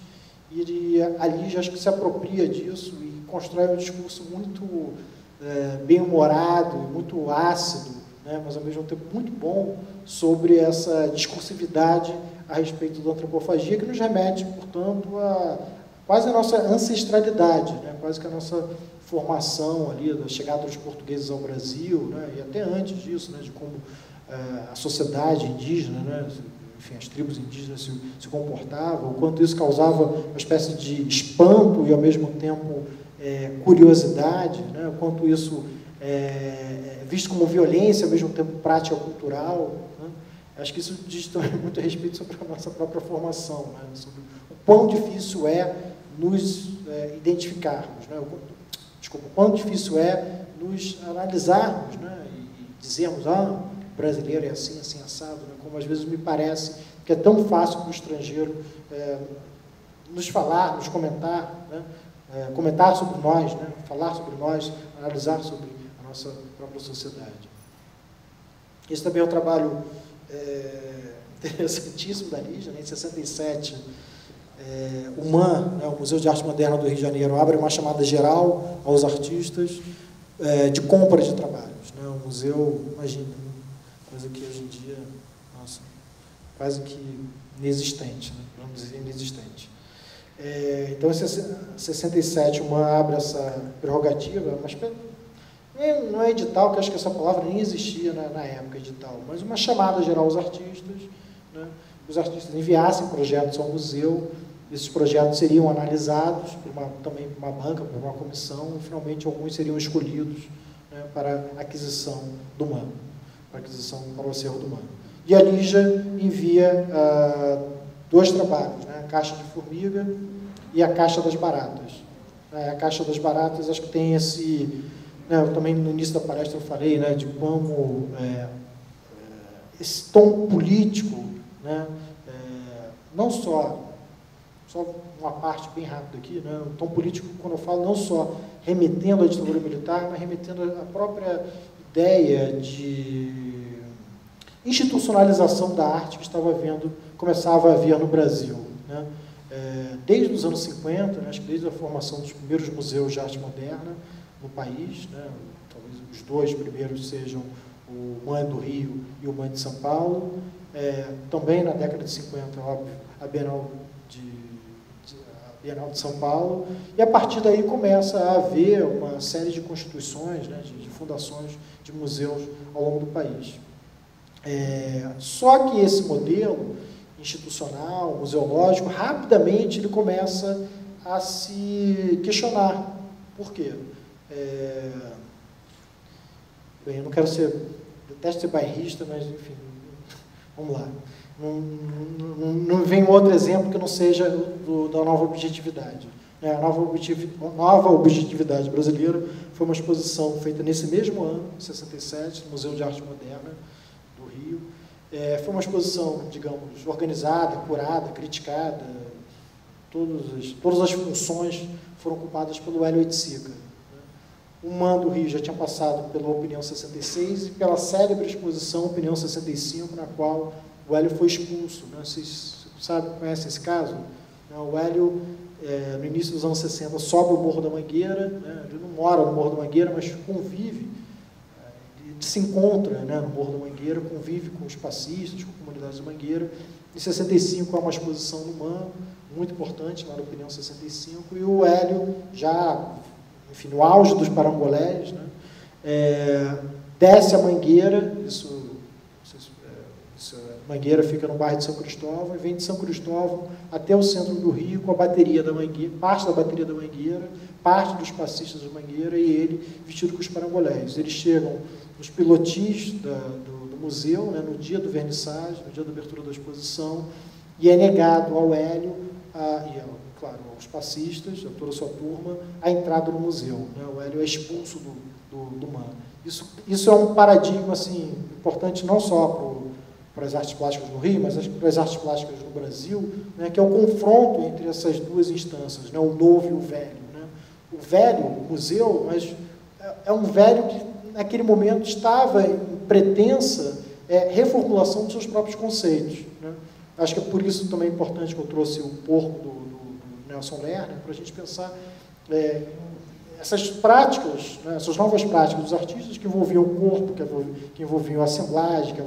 B: e ele, ali já acho que se apropria disso e constrói um discurso muito bem-humorado, muito ácido, né, mas ao mesmo tempo muito bom, sobre essa discursividade a respeito da antropofagia, que nos remete, portanto, a quase a nossa ancestralidade, né, quase que a nossa formação ali, da chegada dos portugueses ao Brasil, né, e até antes disso, né, de como a sociedade indígena, né, enfim, as tribos indígenas se comportavam, o quanto isso causava uma espécie de espanto e, ao mesmo tempo, curiosidade, né, o quanto isso é visto como violência, ao mesmo tempo prática cultural, né. Acho que isso diz também muito a respeito sobre a nossa própria formação, né, sobre o quão difícil é nos identificarmos, né, o quão difícil é nos analisarmos, né, e dizermos, o brasileiro é assim, assim, assado, né, como às vezes me parece que é tão fácil para o estrangeiro nos falar, nos comentar, né, comentar sobre nós, né, falar sobre nós, analisar sobre a nossa própria sociedade. Esse também é um trabalho interessantíssimo da Lígia, né, em 67, o MAN, né, o Museu de Arte Moderna do Rio de Janeiro, abre uma chamada geral aos artistas de compra de trabalhos. Né, um museu, imagina, coisa que hoje em dia, nossa, quase que inexistente, né, vamos dizer inexistente. Então, em 67, o MAN abre essa prerrogativa, mas não é edital, que acho que essa palavra nem existia na época, edital, mas uma chamada geral aos artistas, né, os artistas enviassem projetos ao museu, esses projetos seriam analisados também por uma banca, por uma comissão, e finalmente alguns seriam escolhidos, né, para aquisição do MAN, para o acervo do MAN. E a Lígia envia 2 trabalhos, né, a Caixa de Formiga e a Caixa das Baratas. A Caixa das Baratas, acho que tem esse... Né, também no início da palestra eu falei, né, de como esse tom político, né, não só uma parte bem rápida aqui, né, o tom político, quando eu falo, não só remetendo à ditadura militar, mas remetendo à própria ideia de institucionalização da arte que começava a haver no Brasil, né, desde os anos 50, né, acho que desde a formação dos primeiros museus de arte moderna no país, né, talvez os 2 primeiros sejam o MAN do Rio e o MAN de São Paulo, também na década de 50, óbvio, a Bienal de São Paulo, e a partir daí começa a haver uma série de constituições, né, de fundações de museus ao longo do país. Só que esse modelo institucional, museológico, rapidamente ele começa a se questionar. Por quê? Bem, eu não quero detesto ser bairrista, mas enfim, vamos lá. Não vem outro exemplo que não seja da nova objetividade. A nova objetividade brasileira foi uma exposição feita nesse mesmo ano, em 67, no Museu de Arte Moderna do Rio. Foi uma exposição, digamos, organizada, curada, criticada. Todas as funções foram ocupadas pelo Hélio Oiticica. O MAN do Rio já tinha passado pela Opinião 66 e pela célebre exposição Opinião 65, na qual o Hélio foi expulso. Né? Vocês conhecem esse caso? O Hélio, no início dos anos 60, sobe o Morro da Mangueira, né? Ele não mora no Morro da Mangueira, mas convive, ele se encontra, né, no Morro da Mangueira, convive com os passistas, com a comunidade da Mangueira. Em 65 há uma exposição no MAN, muito importante, lá na Opinião 65, e o Hélio, já, enfim, no auge dos parangolés, né, desce a Mangueira, Mangueira fica no bairro de São Cristóvão, e vem de São Cristóvão até o centro do Rio com a bateria da Mangueira, parte da bateria da Mangueira, parte dos passistas da Mangueira e ele vestido com os parangolés. Eles chegam nos pilotis do museu, né, no dia do vernissage, no dia da abertura da exposição, e é negado ao Hélio, claro, aos passistas, a toda a sua turma, a entrada no museu. Né? O Hélio é expulso do MAN. Isso é um paradigma assim, importante não só para as artes plásticas no Rio, mas para as artes plásticas no Brasil, né, que é o confronto entre essas duas instâncias, né, o novo e o velho. Né? O velho, o museu, mas é um velho que, naquele momento, estava em pretensa reformulação dos seus próprios conceitos, né? Acho que é por isso também importante que eu trouxe o porco do Nelson Lerner, para a gente pensar essas práticas, né, essas novas práticas dos artistas que envolviam o corpo, que envolviam assemblagem, que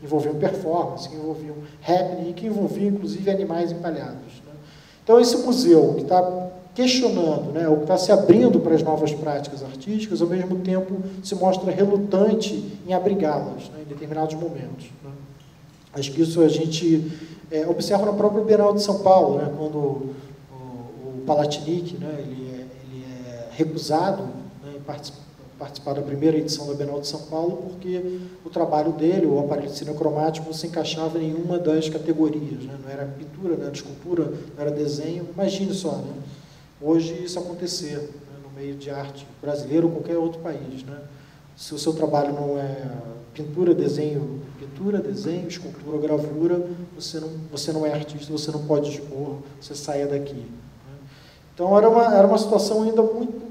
B: envolviam performance, que envolviam happening e que envolviam, inclusive, animais empalhados, né? Então, esse museu que está questionando, né, ou que está se abrindo para as novas práticas artísticas, ao mesmo tempo se mostra relutante em abrigá-las, né, em determinados momentos, né? Acho que isso a gente observa na própria Bienal de São Paulo, né, quando o Palatinic, né, ele é recusado, né, em participar da primeira edição da Bienal de São Paulo, porque o trabalho dele, o aparelho cinecromático, não se encaixava em nenhuma das categorias, né? Não era pintura, não era escultura, não era desenho. Imagine só, né? Hoje isso acontecer, né, no meio de arte brasileiro ou qualquer outro país, né? Se o seu trabalho não é pintura, desenho, escultura ou gravura, você não é artista, você não pode expor, você saia daqui, né? Então era uma situação ainda muito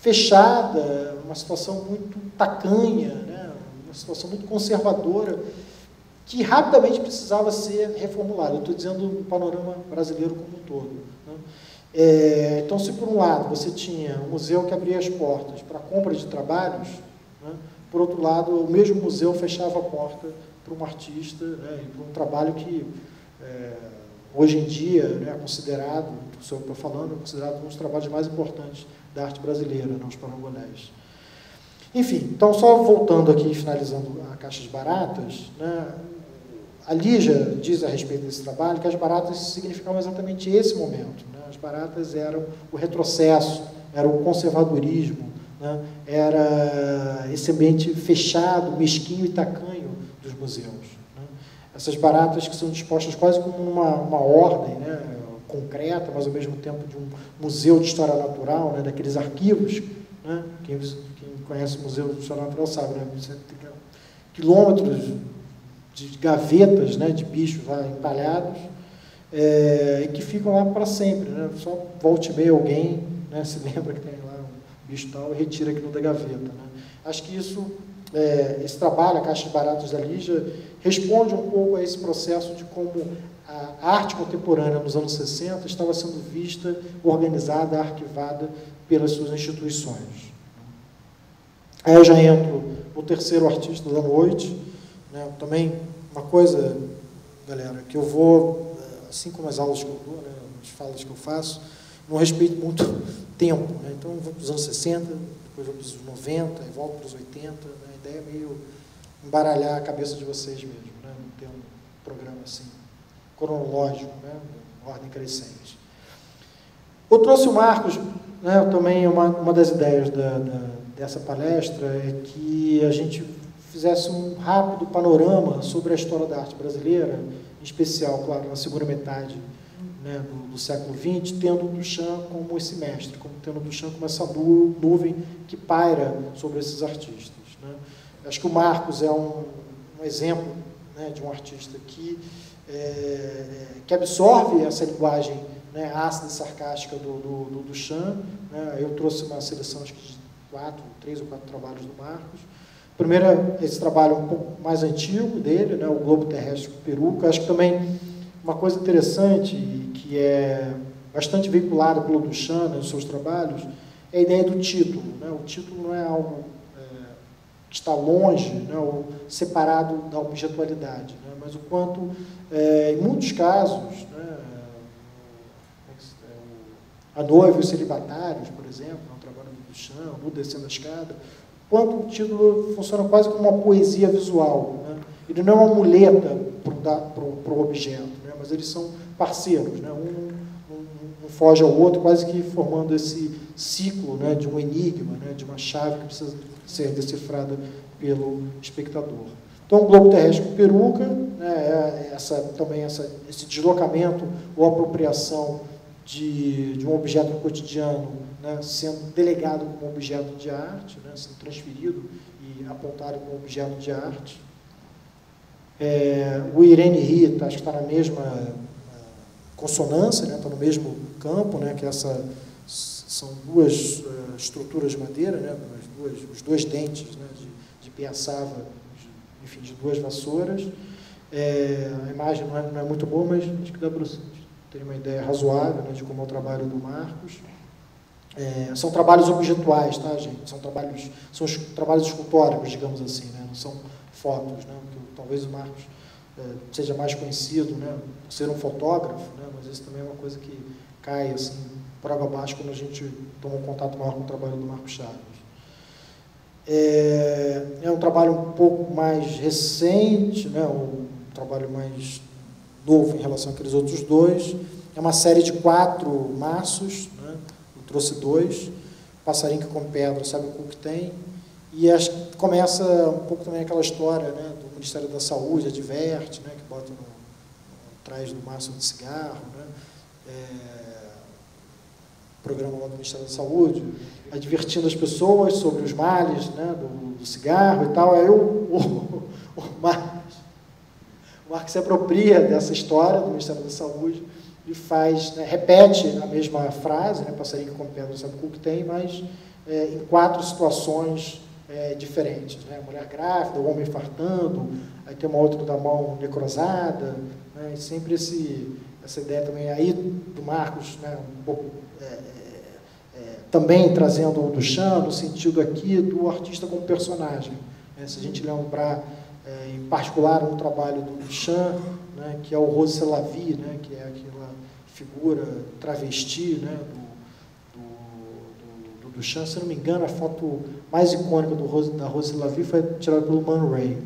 B: fechada, uma situação muito tacanha, né? Uma situação muito conservadora, que rapidamente precisava ser reformulada. Eu estou dizendo o panorama brasileiro como um todo, né? Então, se por um lado você tinha um museu que abria as portas para a compra de trabalhos, né, por outro lado, o mesmo museu fechava a porta para um artista, né, e para um trabalho que, hoje em dia, né, é considerado, o senhor está falando, é considerado um dos trabalhos mais importantes da arte brasileira, né, os parangolés. Enfim, então, só voltando aqui, finalizando a Caixas Baratas, né, a Lígia diz a respeito desse trabalho que as baratas significavam exatamente esse momento, né? As baratas eram o retrocesso, era o conservadorismo, né? Era esse ambiente fechado, mesquinho e tacanho dos museus, né? Essas baratas que são dispostas quase como uma ordem, né, concreta, mas ao mesmo tempo de um museu de história natural, né, daqueles arquivos, né? Quem conhece o Museu de História Natural sabe, né? Você tem quilômetros de gavetas, né, de bichos lá empalhados, e que ficam lá para sempre, né? Só volte e meia alguém, né, se lembra que tem lá um bicho tal e retira aquilo da gaveta, né? Acho que isso, esse trabalho, a Caixa de Baratas da Lígia, responde um pouco a esse processo de como a arte contemporânea nos anos 60 estava sendo vista, organizada, arquivada pelas suas instituições. Aí eu já entro no terceiro artista da noite, né? Também uma coisa, galera, que eu vou, assim como as aulas que eu dou, né, as falas que eu faço, não respeito muito tempo, né? Então eu vou para os anos 60, depois vou para os 90, e volto para os 80, né? A ideia é meio embaralhar a cabeça de vocês mesmo, né? Não ter um programa assim, cronológico, né? Ordem crescente. Eu trouxe o Marcos, né? Também uma das ideias dessa palestra é que a gente fizesse um rápido panorama sobre a história da arte brasileira, em especial, claro, na segunda metade, né, do século XX, tendo o Duchamp como esse mestre, tendo o Duchamp como essa nuvem que paira sobre esses artistas, né? Acho que o Marcos é um exemplo, né, de um artista que absorve essa linguagem, né, ácida e sarcástica do Duchamp, né? Eu trouxe uma seleção, acho que de 3 ou 4 trabalhos do Marcos. Primeiro, esse trabalho um pouco mais antigo dele, né, o Globo Terrestre com Peruca. Acho que também uma coisa interessante, que é bastante veiculada pelo Duchamp, né, nos seus trabalhos, é a ideia do título, né? O título não é algo que está longe, né, ou separado da objetualidade, né, mas o quanto, em muitos casos, né, A Noiva e os Celibatários, por exemplo, é um trabalho do Duchamp, o Descendo a Escada, quanto o título funciona quase como uma poesia visual, né? Ele não é uma muleta para o objeto, né? Mas eles são parceiros, né? Um foge ao outro, quase que formando esse ciclo, né, de um enigma, né, de uma chave que precisa ser decifrada pelo espectador. Então, o Globo Terrestre com Peruca, né, esse deslocamento ou apropriação de um objeto cotidiano, né, sendo delegado como objeto de arte, né, sendo transferido e apontado como objeto de arte. O Irene Rita, acho que está na mesma consonância, né, está no mesmo campo, né, que é essa são duas estruturas de madeira, né, os dois dentes, né, de piaçava, enfim, de duas vassouras. A imagem não é muito boa, mas acho que dá para ter uma ideia razoável, né, de como é o trabalho do Marcos. São trabalhos objetuais, tá, gente? São os trabalhos escultóricos, digamos assim, né? Não são fotos, né? Porque talvez o Marcos seja mais conhecido, né, por ser um fotógrafo, né? Mas isso também é uma coisa que cai assim por água abaixo quando a gente toma um contato maior com o trabalho do Marcos Chaves. É um trabalho um pouco mais recente, né? Um trabalho mais novo em relação àqueles outros dois. É uma série de 4 maços, né? Eu trouxe 2. Passarinho que come pedra sabe o que tem. E acho que começa um pouco também aquela história, né, do Ministério da Saúde, adverte, né, que bota atrás do maço de cigarro, né, programa lá do Ministério da Saúde, advertindo as pessoas sobre os males, né, do cigarro e tal. Aí o Marcos se apropria dessa história do Ministério da Saúde e faz, né, repete a mesma frase, né, passarinho que come pedra sabe o que tem, mas em 4 situações diferentes, né? A mulher grávida, o homem fartando, aí tem uma outra da mão necrosada, né? E sempre essa ideia também aí do Marcos, né? Um pouco também trazendo o Duchamp no sentido aqui do artista como personagem, né? Se a gente lembrar em particular um trabalho do Duchamp, né? Que é o Rose C'est la Vie, né? Que é aquela figura travesti, né? Do Duchamp, se não me engano, a foto mais icônica da Rose C'est la Vie foi tirada pelo Man Ray,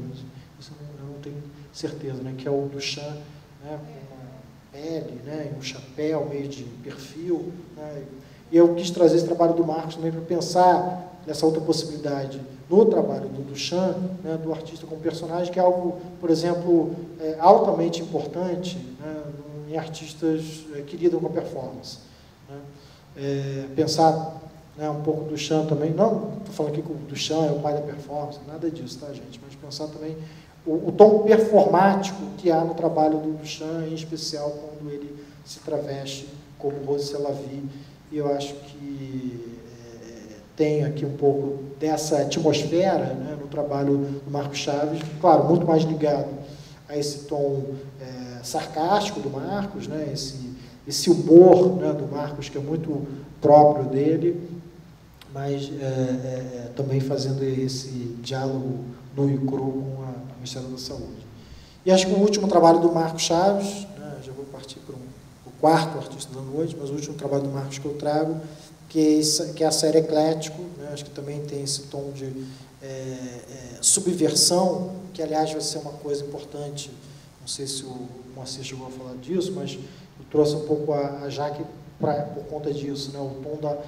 B: isso eu não tenho certeza, né, que é o Duchamp, né, com uma pele, né, um chapéu meio de perfil, né, e eu quis trazer esse trabalho do Marcos também para pensar nessa outra possibilidade no trabalho do Duchamp, né, do artista como personagem, que é algo, por exemplo, altamente importante, né, em artistas que lidam com a performance, né. Pensar, né, um pouco do Duchamp também, não estou falando aqui que o Duchamp é o pai da performance, nada disso, tá, gente? Mas pensar também o tom performático que há no trabalho do Duchamp, em especial quando ele se traveste como Rose C'est la Vie, e eu acho que tem aqui um pouco dessa atmosfera, né, no trabalho do Marcos Chaves, claro, muito mais ligado a esse tom sarcástico do Marcos, né, esse humor, né, do Marcos, que é muito próprio dele, mas também fazendo esse diálogo nu e cru com o Ministério da Saúde. E acho que o último trabalho do Marcos Chaves, né, já vou partir para o 4º artista da noite, mas o último trabalho do Marcos que eu trago, que é a série Eclético, né, acho que também tem esse tom de subversão, que aliás vai ser uma coisa importante, não sei se o Moacir chegou a falar disso, mas eu trouxe um pouco a Jaque por conta disso, né, o tom da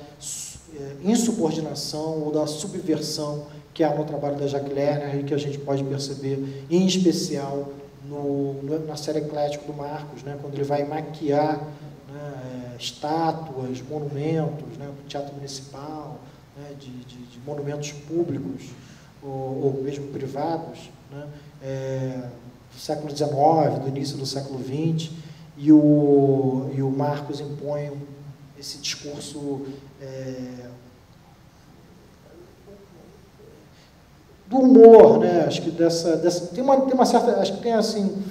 B: insubordinação ou da subversão que há no trabalho da Jacques Lerner e que a gente pode perceber, em especial, na série Eclético do Marcos, né, quando ele vai maquiar, né, estátuas, monumentos, né, do Teatro Municipal, né, de monumentos públicos ou mesmo privados, né, do século XIX, do início do século XX, e o Marcos impõe esse discurso do humor, né? Acho que tem uma certa, acho que tem assim,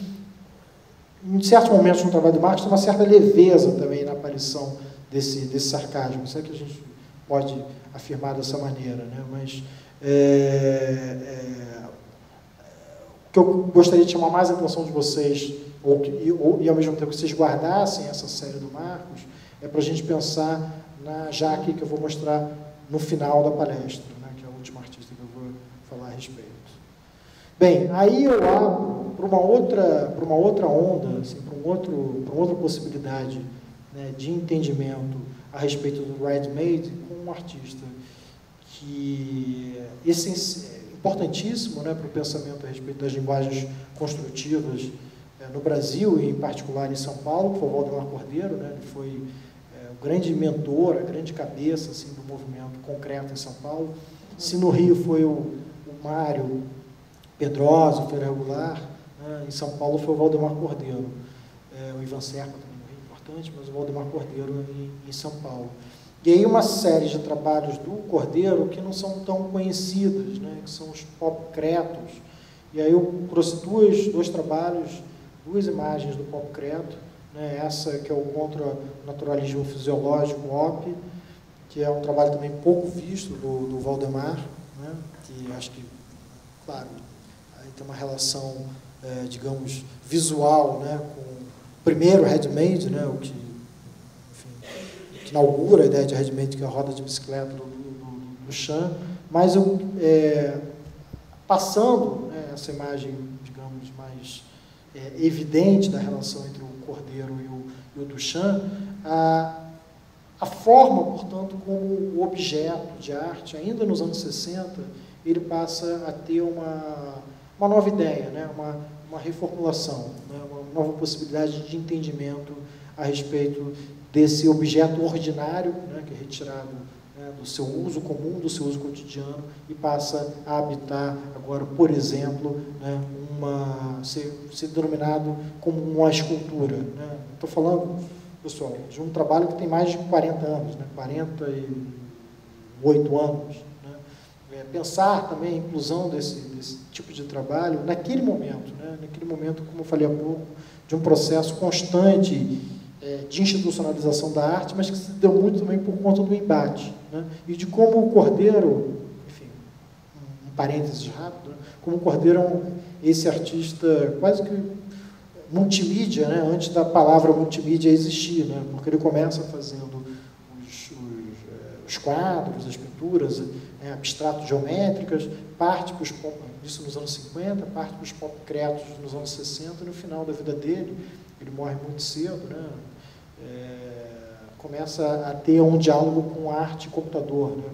B: em certos momentos no trabalho do Marcos tem uma certa leveza também na aparição desse sarcasmo, isso é que a gente pode afirmar dessa maneira, né? Mas o que eu gostaria de chamar mais a atenção de vocês e ao mesmo tempo que vocês guardassem essa série do Marcos, é para a gente pensar na Jaque, que eu vou mostrar no final da palestra, né, que é a última artista que eu vou falar a respeito. Bem, aí eu abro para uma outra onda, assim, para uma outra possibilidade, né, de entendimento a respeito do ready-made com um artista que é importantíssimo, né, para o pensamento a respeito das linguagens construtivas no Brasil e, em particular, em São Paulo, que foi o Valdemar Cordeiro, né, ele foi o grande mentor, a grande cabeça assim, do movimento concreto em São Paulo. Se no Rio foi o Mário Pedrosa, o Feira Regular, né, em São Paulo foi o Valdemar Cordeiro. O Ivan Serpa também no Rio, importante, mas o Valdemar Cordeiro em São Paulo. E aí uma série de trabalhos do Cordeiro que não são tão conhecidos, né, que são os pop-cretos. E aí eu trouxe dois trabalhos, duas imagens do pop-creto, né, essa que é o Contra-Naturalismo Fisiológico, OP, que é um trabalho também pouco visto do Valdemar, né, que acho que, claro, aí tem uma relação, digamos, visual, né, com o primeiro Handmade, né, o que inaugura a ideia de Handmade, que é a roda de bicicleta do Chan, mas eu, passando, né, essa imagem, digamos, mais evidente da relação entre o Cordeiro e o Duchamp, a forma, portanto, como o objeto de arte, ainda nos anos 60, ele passa a ter uma nova ideia, né, uma reformulação, né, uma nova possibilidade de entendimento a respeito desse objeto ordinário, né, que é retirado, né, do seu uso comum, do seu uso cotidiano, e passa a habitar agora, por exemplo, né, ser denominado como uma escultura. Né. Estou falando, pessoal, de um trabalho que tem mais de 40 anos, né, 48 anos. Né. Pensar também a inclusão desse tipo de trabalho naquele momento, né, como eu falei há pouco, de um processo constante de institucionalização da arte, mas que se deu muito também por conta do embate, né? E de como o Cordeiro, enfim, um parênteses rápido, né? Como o Cordeiro é esse artista quase que multimídia, né? Antes da palavra multimídia existir, né? Porque ele começa fazendo os quadros, as pinturas abstrato-geométricas, parte para isso nos anos 50, parte para os pop-cretos nos anos 60, e no final da vida dele, ele morre muito cedo, né? Começa a ter um diálogo com arte e computador, né?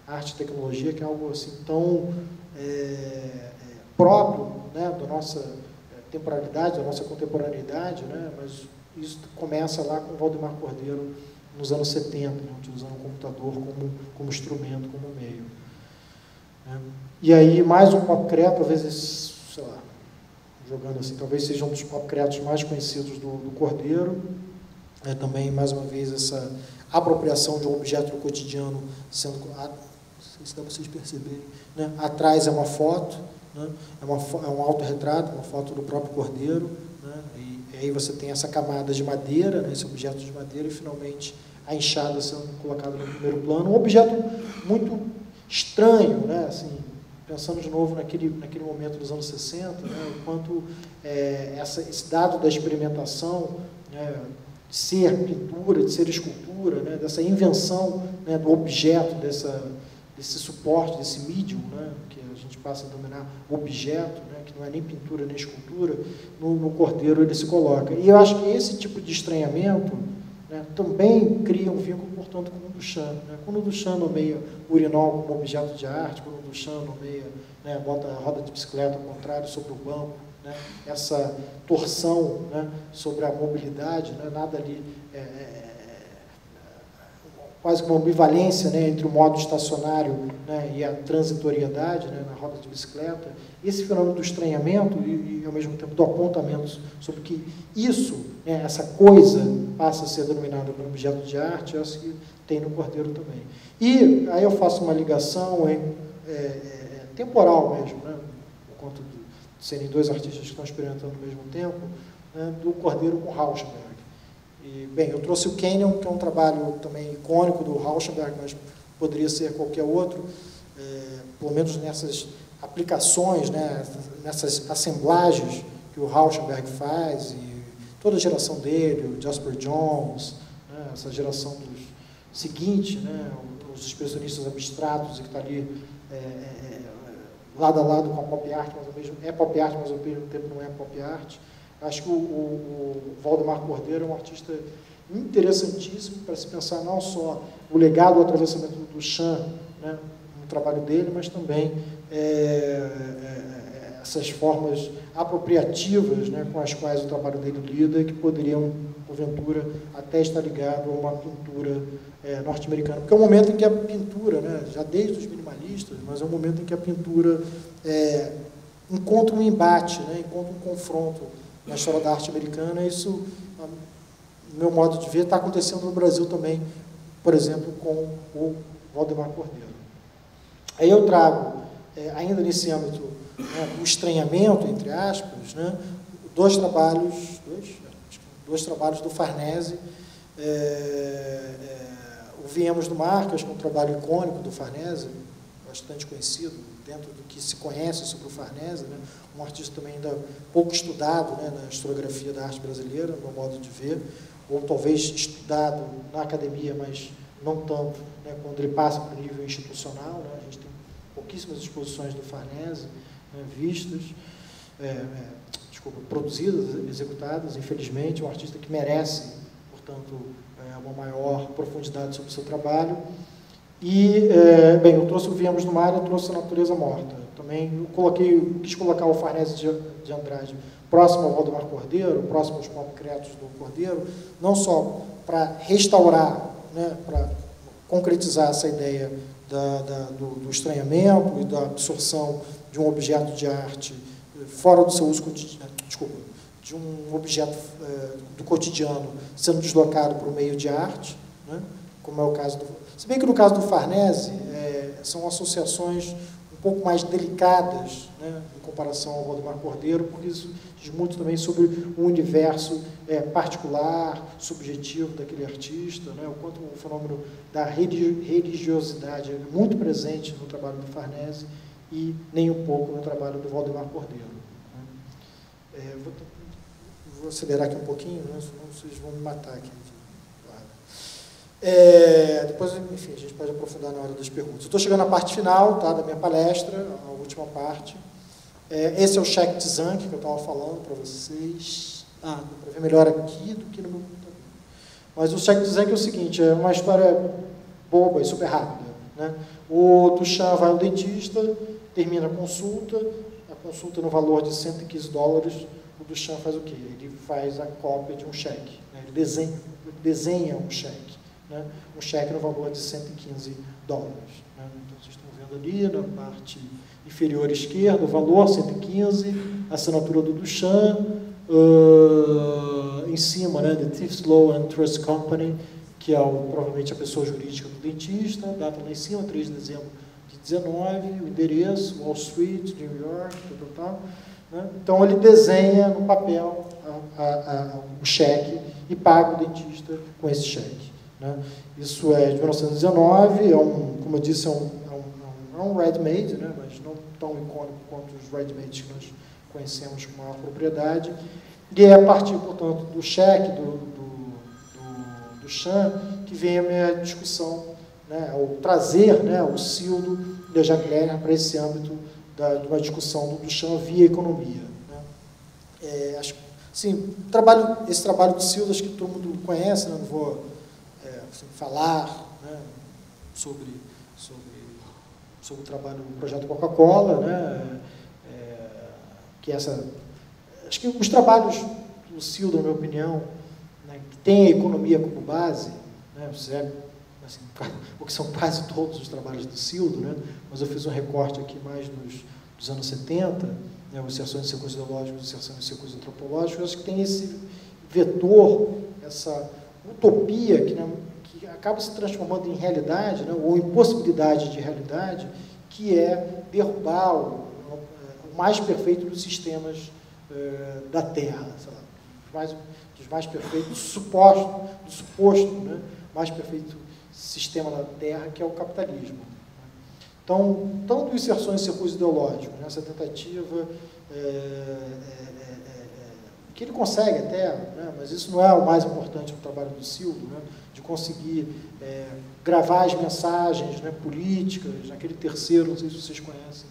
B: Com arte e tecnologia, que é algo assim tão próprio, né? Da nossa temporalidade, da nossa contemporaneidade, né? Mas isso começa lá com o Valdemar Cordeiro nos anos 70, né? Utilizando o computador como instrumento, como meio. Né? E aí, mais um pop-creto, talvez, sei lá, jogando assim, talvez seja um dos pop-cretos mais conhecidos do Cordeiro. Também, mais uma vez, essa apropriação de um objeto do cotidiano sendo... Não sei se dá para vocês perceberem. Né? Atrás é uma foto, né? É um autorretrato, uma foto do próprio Cordeiro. Né? E aí você tem essa camada de madeira, né? Esse objeto de madeira, e finalmente a enxada sendo colocada no primeiro plano. Um objeto muito estranho, né? Assim, pensando de novo naquele momento dos anos 60, né? O quanto esse dado da experimentação, né? De ser pintura, de ser escultura, né? Dessa invenção, né? Do objeto, desse suporte, desse medium, né? Que a gente passa a denominar objeto, né? Que não é nem pintura nem escultura, no Cordeiro ele se coloca. E eu acho que esse tipo de estranhamento, né? Também cria um vínculo, portanto, com o Duchamp. Né? Quando o Duchamp nomeia o urinol como objeto de arte, quando o Duchamp nomeia, né? Bota a roda de bicicleta ao contrário sobre o banco, né? Essa torção, né? Sobre a mobilidade, né? Nada ali, quase que uma ambivalência, né? Entre o modo estacionário, né? E a transitoriedade, né? Na roda de bicicleta. Esse fenômeno do estranhamento e ao mesmo tempo do apontamento sobre que isso, né? Essa coisa passa a ser denominada como objeto de arte, é isso que tem no Cordeiro também. E aí eu faço uma ligação temporal mesmo, né? Por conta de serem dois artistas que estão experimentando ao mesmo tempo, né, do Cordeiro com Rauschenberg. E, bem, eu trouxe o Canyon, que é um trabalho também icônico do Rauschenberg, mas poderia ser qualquer outro, pelo menos nessas aplicações, né, nessas assemblagens que o Rauschenberg faz, e toda a geração dele, o Jasper Johns, né, essa geração seguinte, né, os expressionistas abstratos, e que está ali lado a lado com a pop art, mas ao mesmo é pop art, mas ao mesmo tempo não é pop art. Acho que o Valdemar Cordeiro é um artista interessantíssimo para se pensar não só o legado do atravessamento do Duchamp, né, no trabalho dele, mas também essas formas apropriativas, né, com as quais o trabalho dele lida, que poderiam, porventura, até estar ligado a uma pintura norte-americana. Porque é um momento em que a pintura, né, já desde os minimalistas, mas é um momento em que a pintura encontra um embate, né, encontra um confronto na história da arte americana, e isso, no meu modo de ver, está acontecendo no Brasil também, por exemplo, com o Valdemar Cordeiro. Aí eu trago, ainda nesse âmbito, né, o estranhamento, entre aspas, né, dois trabalhos do Farnese, o Viemos do Mar, que eu acho que é um trabalho icônico do Farnese, bastante conhecido dentro do que se conhece sobre o Farnese, né, um artista também ainda pouco estudado, né, na historiografia da arte brasileira, no meu modo de ver, ou talvez estudado na academia, mas não tanto, né, quando ele passa para o nível institucional, né, a gente tem pouquíssimas exposições do Farnese, né, vistas, produzidas, executadas, infelizmente, um artista que merece, portanto, uma maior profundidade sobre o seu trabalho. E, bem, eu trouxe o Viemos do Mar, eu trouxe a Natureza Morta. Também quis colocar o Farnese de Andrade próximo ao Valdemar Cordeiro, próximo aos concretos do Cordeiro, não só para restaurar, né, para concretizar essa ideia do estranhamento e da absorção de um objeto de arte fora do seu uso cotidiano, de um objeto do cotidiano sendo deslocado para o meio de arte, né, como é o caso do... Se bem que no caso do Farnese, são associações um pouco mais delicadas, né, em comparação ao Valdemar Cordeiro, porque isso diz muito também sobre o universo particular, subjetivo daquele artista, né, o quanto o fenômeno da religiosidade é muito presente no trabalho do Farnese e nem um pouco no trabalho do Valdemar Cordeiro. Né. Vou acelerar aqui um pouquinho, né, senão vocês vão me matar aqui. Depois, enfim, a gente pode aprofundar na hora das perguntas. Estou chegando à parte final, tá, da minha palestra, a última parte. Esse é o cheque de Zanck que eu estava falando para vocês. Dá para ver melhor aqui do que no meu computador. Mas o cheque de Zanck é o seguinte, é uma história boba e super rápida. Né? O Duchamp vai ao dentista, termina a consulta no valor de $115, o Duchamp faz o quê? Ele faz a cópia de um cheque. Né? Ele desenha um cheque. Né? Um cheque no valor de $115. Né? Então, vocês estão vendo ali na parte inferior esquerda, o valor 115, a assinatura do Duchamp, em cima, né, The Thieves Law and Trust Company, que é provavelmente a pessoa jurídica do dentista, data lá em cima, 3 de dezembro de 19, o endereço, Wall Street, New York, tal. Né? Então, ele desenha no papel o cheque e paga o dentista com esse cheque. Né? Isso é de 1919, como eu disse, é um ready-made, né? Mas não tão icônico quanto os ready-mades que nós conhecemos com maior propriedade. E é a partir, portanto, do cheque do Duchamp que vem a minha discussão, né? Ou trazer, né, o Cildo e a Jacques Lerner para esse âmbito de uma discussão do Duchamp via economia. Né? Acho, assim, esse trabalho do Cildo, acho que todo mundo conhece, né? Não vou falar, né, sobre o trabalho do projeto Coca-Cola, né, que acho que os trabalhos do Cildo, na minha opinião, né, que tem a economia como base, né, assim, o que são quase todos os trabalhos do Cildo, né, mas eu fiz um recorte aqui mais dos anos 70, né, o Inserções em Círculos Ideológicos, Inserção em Círculos Antropológicos, acho que tem esse vetor, essa utopia que acaba se transformando em realidade, né, ou em possibilidade de realidade, que é derrubar o mais perfeito dos sistemas da Terra, sei lá, dos mais perfeitos, do suposto, né, mais perfeito sistema da Terra, que é o capitalismo. Então, tanto Inserções em Círculos Ideológicos, né, essa tentativa que ele consegue até, né, mas isso não é o mais importante no trabalho do Cildo, né, de conseguir gravar as mensagens, né, políticas, naquele terceiro, não sei se vocês conhecem,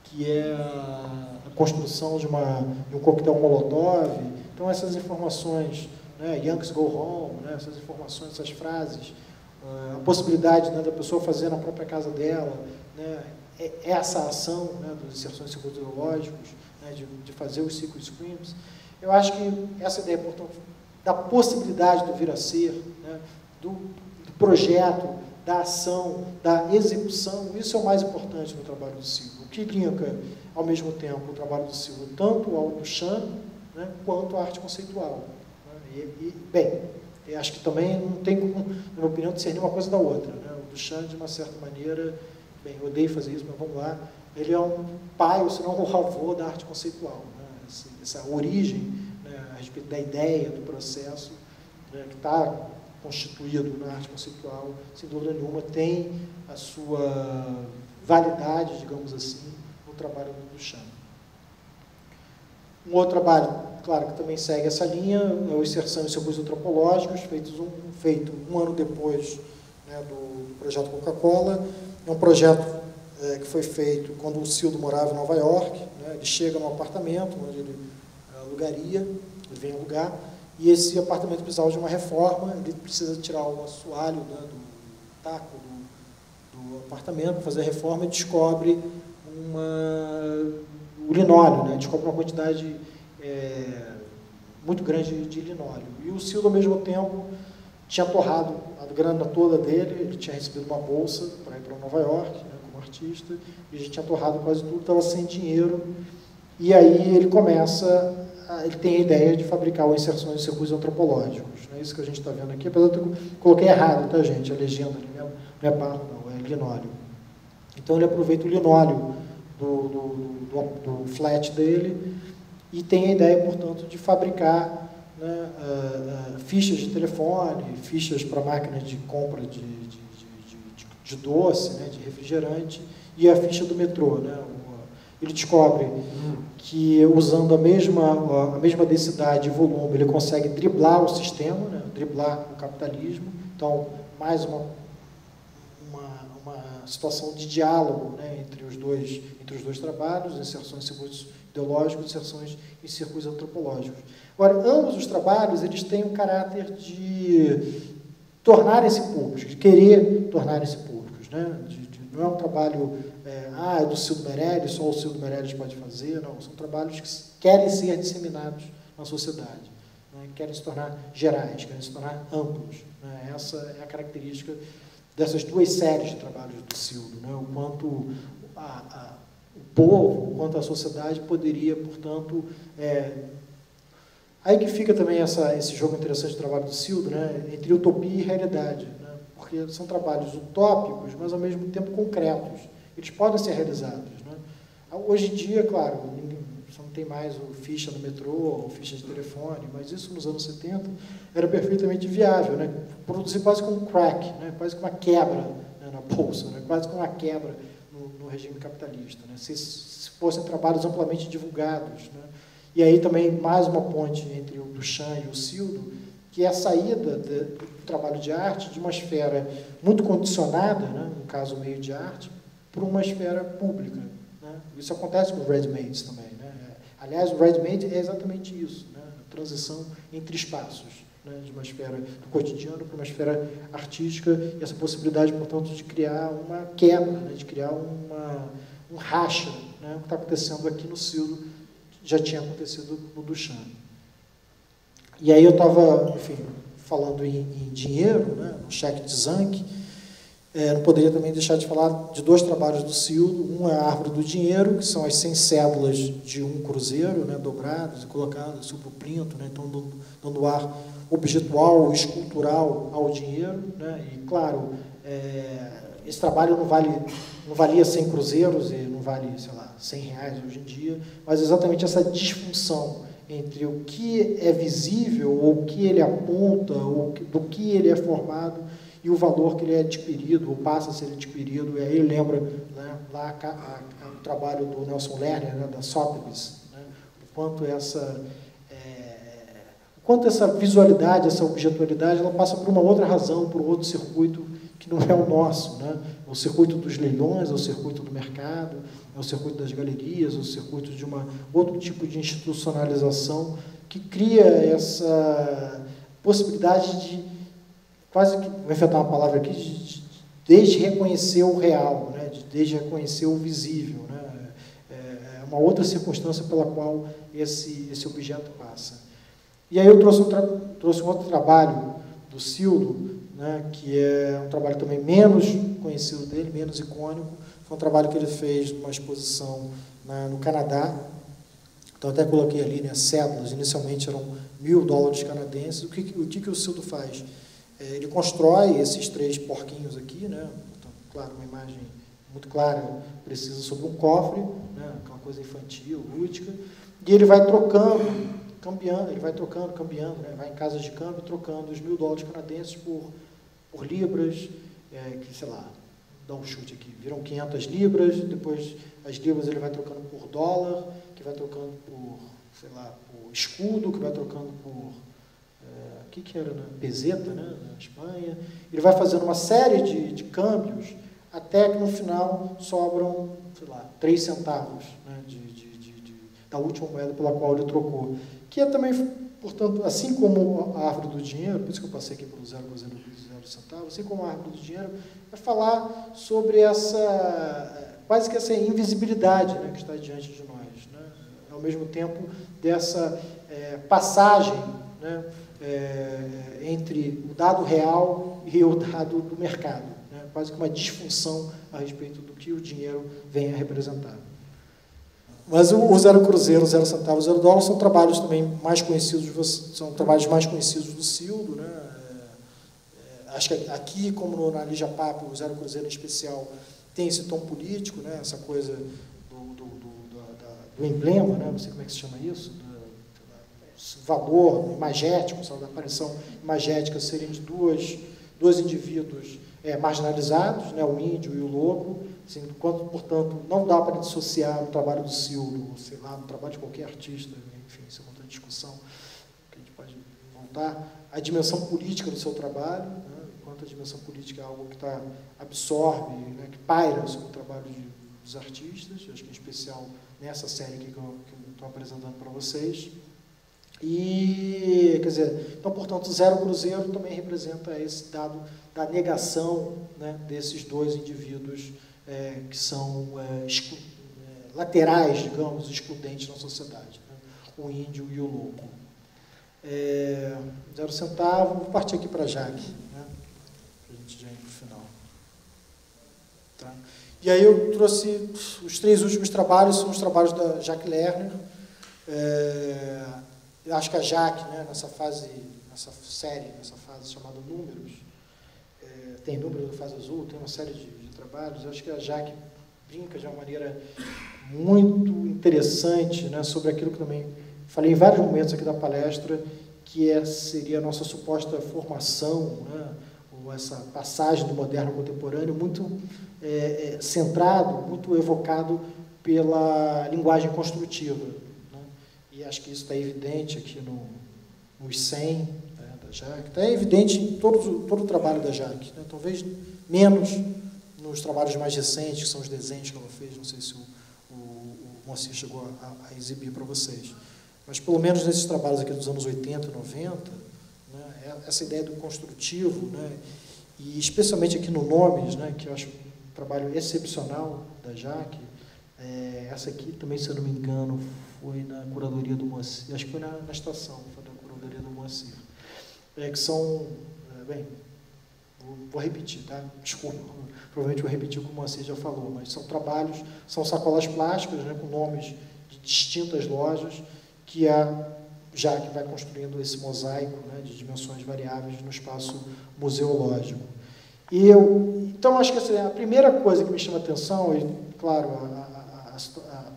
B: que é a construção de um coquetel Molotov. Então, essas informações, né, Yankees Go Home, né, essas informações, essas frases, a possibilidade, né, da pessoa fazer na própria casa dela, né, essa ação, né, das inserções círculos ideológicos, né, de fazer os ciclos screams. Eu acho que essa ideia, portanto, da possibilidade do vir a ser, né, do projeto, da ação, da execução, isso é o mais importante no trabalho do Cildo. O que linka, ao mesmo tempo, o trabalho do Cildo tanto ao Duchamp, né, quanto à arte conceitual. Né? Bem, E acho que também não tem como, na minha opinião, discernir uma coisa da outra, né? O Duchamp, de uma certa maneira, bem, eu odeio fazer isso, mas vamos lá, ele é um pai, ou se não um avô da arte conceitual, né? Essa origem, né, a respeito da ideia, do processo, né, que está constituído na arte conceitual, sem dúvida nenhuma, tem a sua validade, digamos assim, no trabalho do Duchamp. Um outro trabalho, claro, que também segue essa linha, é o Inserção em Circuitos Antropológicos, feito um ano depois, né, do projeto Coca-Cola. É um projeto que foi feito quando o Cildo morava em Nova York, né? Ele chega num apartamento onde ele alugaria, ele vem alugar, e esse apartamento precisava de uma reforma, ele precisa tirar o assoalho, né, do taco do apartamento para fazer a reforma, e descobre o linóleo, né? Descobre uma quantidade muito grande de linóleo. E o Cildo, ao mesmo tempo, tinha torrado a grana toda dele, ele tinha recebido uma bolsa para ir para Nova York, né, como artista, e a gente tinha torrado quase tudo, estava sem dinheiro, e aí ele ele tem a ideia de fabricar o Inserções em Circuitos Antropológicos. É isso que a gente está vendo aqui, apesar de eu coloquei errado, tá, gente? A legenda ali não é barro, não, é linóleo. Então ele aproveita o linóleo do flat dele e tem a ideia, portanto, de fabricar, né, fichas de telefone, fichas para máquinas de compra de doce, né, de refrigerante, e a ficha do metrô, né? Ele descobre que, usando a mesma densidade e volume, ele consegue driblar o sistema, né, driblar o capitalismo. Então, mais uma situação de diálogo, né, entre os dois trabalhos, inserções em circuitos ideológicos, inserções em circuitos antropológicos. Agora, ambos os trabalhos, eles têm um caráter de tornarem-se públicos, de querer tornarem-se públicos, né? Não é um trabalho, é do Cildo Meirelles, só o Cildo Meirelles pode fazer, não. São trabalhos que querem ser disseminados na sociedade, né? Querem se tornar gerais, querem se tornar amplos, né? Essa é a característica dessas duas séries de trabalhos do Cildo, né? O quanto o povo, o quanto a sociedade poderia, portanto, aí que fica também esse jogo interessante de trabalho do Cildo, né? Entre utopia e realidade, né? Porque são trabalhos utópicos, mas ao mesmo tempo concretos. Eles podem ser realizados, né? Hoje em dia, claro, você não tem mais o ficha no metrô, ou ficha de telefone, mas isso nos anos 70 era perfeitamente viável, né? Produzir quase como um crack, né? Quase como uma quebra, né, na bolsa, né? Quase como uma quebra no regime capitalista, né? Se fossem trabalhos amplamente divulgados, né? E aí também mais uma ponte entre o Duchamp e o Cildo, que é a saída do trabalho de arte de uma esfera muito condicionada, né, no caso o meio de arte, para uma esfera pública, né? Isso acontece com os ready-mades também, né? Aliás, o ready-made é exatamente isso, né? A transição entre espaços, né, de uma esfera do cotidiano para uma esfera artística, e essa possibilidade, portanto, de criar uma quebra, né, de criar um racha, né? O que está acontecendo aqui no Cildo já tinha acontecido no Duchamp. E aí eu estava, enfim, falando em dinheiro, né, no cheque de Zanck, não poderia também deixar de falar de dois trabalhos do Cildo. Um é a Árvore do Dinheiro, que são as 100 cédulas de um cruzeiro, né, dobradas e colocadas sobre o plinto, né, então dando ar objetual, escultural ao dinheiro, né, e claro, esse trabalho não valia 100 cruzeiros e não vale, sei lá, 100 reais hoje em dia, mas exatamente essa disfunção entre o que é visível, ou o que ele aponta, ou do que ele é formado, e o valor que ele é adquirido, ou passa a ser adquirido. E aí ele lembra, né, lá o trabalho do Nelson Lerner, né, da Sotheby's, né, o quanto essa visualidade, essa objetualidade, ela passa por uma outra razão, por outro circuito que não é o nosso, né? É o circuito dos leilões, é o circuito do mercado, é o circuito das galerias, é o circuito de outro tipo de institucionalização que cria essa possibilidade de, quase que, vou inventar uma palavra aqui, de desreconhecer o real, né? De desreconhecer o visível, né? É uma outra circunstância pela qual esse objeto passa. E aí eu trouxe um outro trabalho do Cildo, né, que é um trabalho também menos conhecido dele, menos icônico. Foi um trabalho que ele fez numa exposição no Canadá. Então, até coloquei ali, né, cédulas, inicialmente eram $1.000 canadenses. O que o Cildo faz? Ele constrói esses 3 porquinhos aqui, né? Então, claro, uma imagem muito clara, precisa sobre um cofre, né? Aquela coisa infantil, lúdica, e ele vai trocando, cambiando, né? Vai em casas de câmbio, trocando os $1.000 canadenses por libras, que, sei lá, dá um chute aqui, viram 500 libras, depois as libras ele vai trocando por dólar, que vai trocando por, sei lá, por escudo, que vai trocando por, o que era, né? Peseta, né? Na Espanha. Ele vai fazendo uma série de câmbios, até que no final sobram, sei lá, 3 centavos, né? Da última moeda pela qual ele trocou. Que é também, portanto, assim como a árvore do dinheiro, por isso que eu passei aqui pelo 0 centavo, assim como a árvore do dinheiro, vai falar sobre quase que essa invisibilidade, né, que está diante de nós, né? Ao mesmo tempo dessa passagem, né, entre o dado real e o dado do mercado, né? Quase que uma disfunção a respeito do que o dinheiro vem a representar. Mas o 0 cruzeiro, 0 centavo, 0 dólar são trabalhos também mais conhecidos, são trabalhos mais conhecidos do Cildo, né? Acho que aqui, como na Lígia Papo, o 0 cruzeiro em especial tem esse tom político, né? Essa coisa do emblema, né? Não sei como é que se chama isso, valor imagético, da aparição imagética serem de dois indivíduos marginalizados, né? O índio e o lobo. Assim, portanto, não dá para dissociar o trabalho do Cildo, ou sei lá, o trabalho de qualquer artista, enfim, isso é outra discussão que a gente pode voltar, a dimensão política do seu trabalho, né, enquanto a dimensão política é algo que absorve, né, que paira sobre o trabalho dos artistas, acho que em especial nessa série aqui que eu estou apresentando para vocês. E, quer dizer, então, portanto, o 0 cruzeiro também representa esse dado da negação, né, desses 2 indivíduos que são laterais, digamos, excludentes na sociedade, né? O índio e o lobo. 0 centavo, vou partir aqui para Jacques, né? Para a gente já ir para o final. Tá? E aí eu trouxe os 3 últimos trabalhos, são os trabalhos da Jacques Lerner. Eu acho que a Jacques, né, nessa fase chamada Números, tem Números da Fase Azul, tem uma série de trabalhos. Eu acho que a Jacques brinca de uma maneira muito interessante, né, sobre aquilo que também falei em vários momentos aqui da palestra, que seria a nossa suposta formação, né, ou essa passagem do moderno ao contemporâneo, muito centrado, muito evocado pela linguagem construtiva. Né, e acho que isso está evidente aqui nos 100, né, da Jacques. Está evidente em todo o trabalho da Jacques, né, talvez menos nos trabalhos mais recentes, que são os desenhos que ela fez, não sei se o Moacir chegou a exibir para vocês. Mas, pelo menos nesses trabalhos aqui dos anos 80 e 90, né, essa ideia do construtivo, né, e especialmente aqui no Nomes, né, que eu acho um trabalho excepcional da Jacques, essa aqui também, se eu não me engano, foi na curadoria do Moacir, acho que foi na estação, foi da curadoria do Moacir, que são, bem, vou repetir, tá? Desculpa, provavelmente vou repetir o que o Moacir já falou, mas são trabalhos, são sacolas plásticas, né, com nomes de distintas lojas, que a Jacques vai construindo esse mosaico, né, de dimensões variáveis no espaço museológico. Então, acho que essa é a primeira coisa que me chama a atenção, e, claro,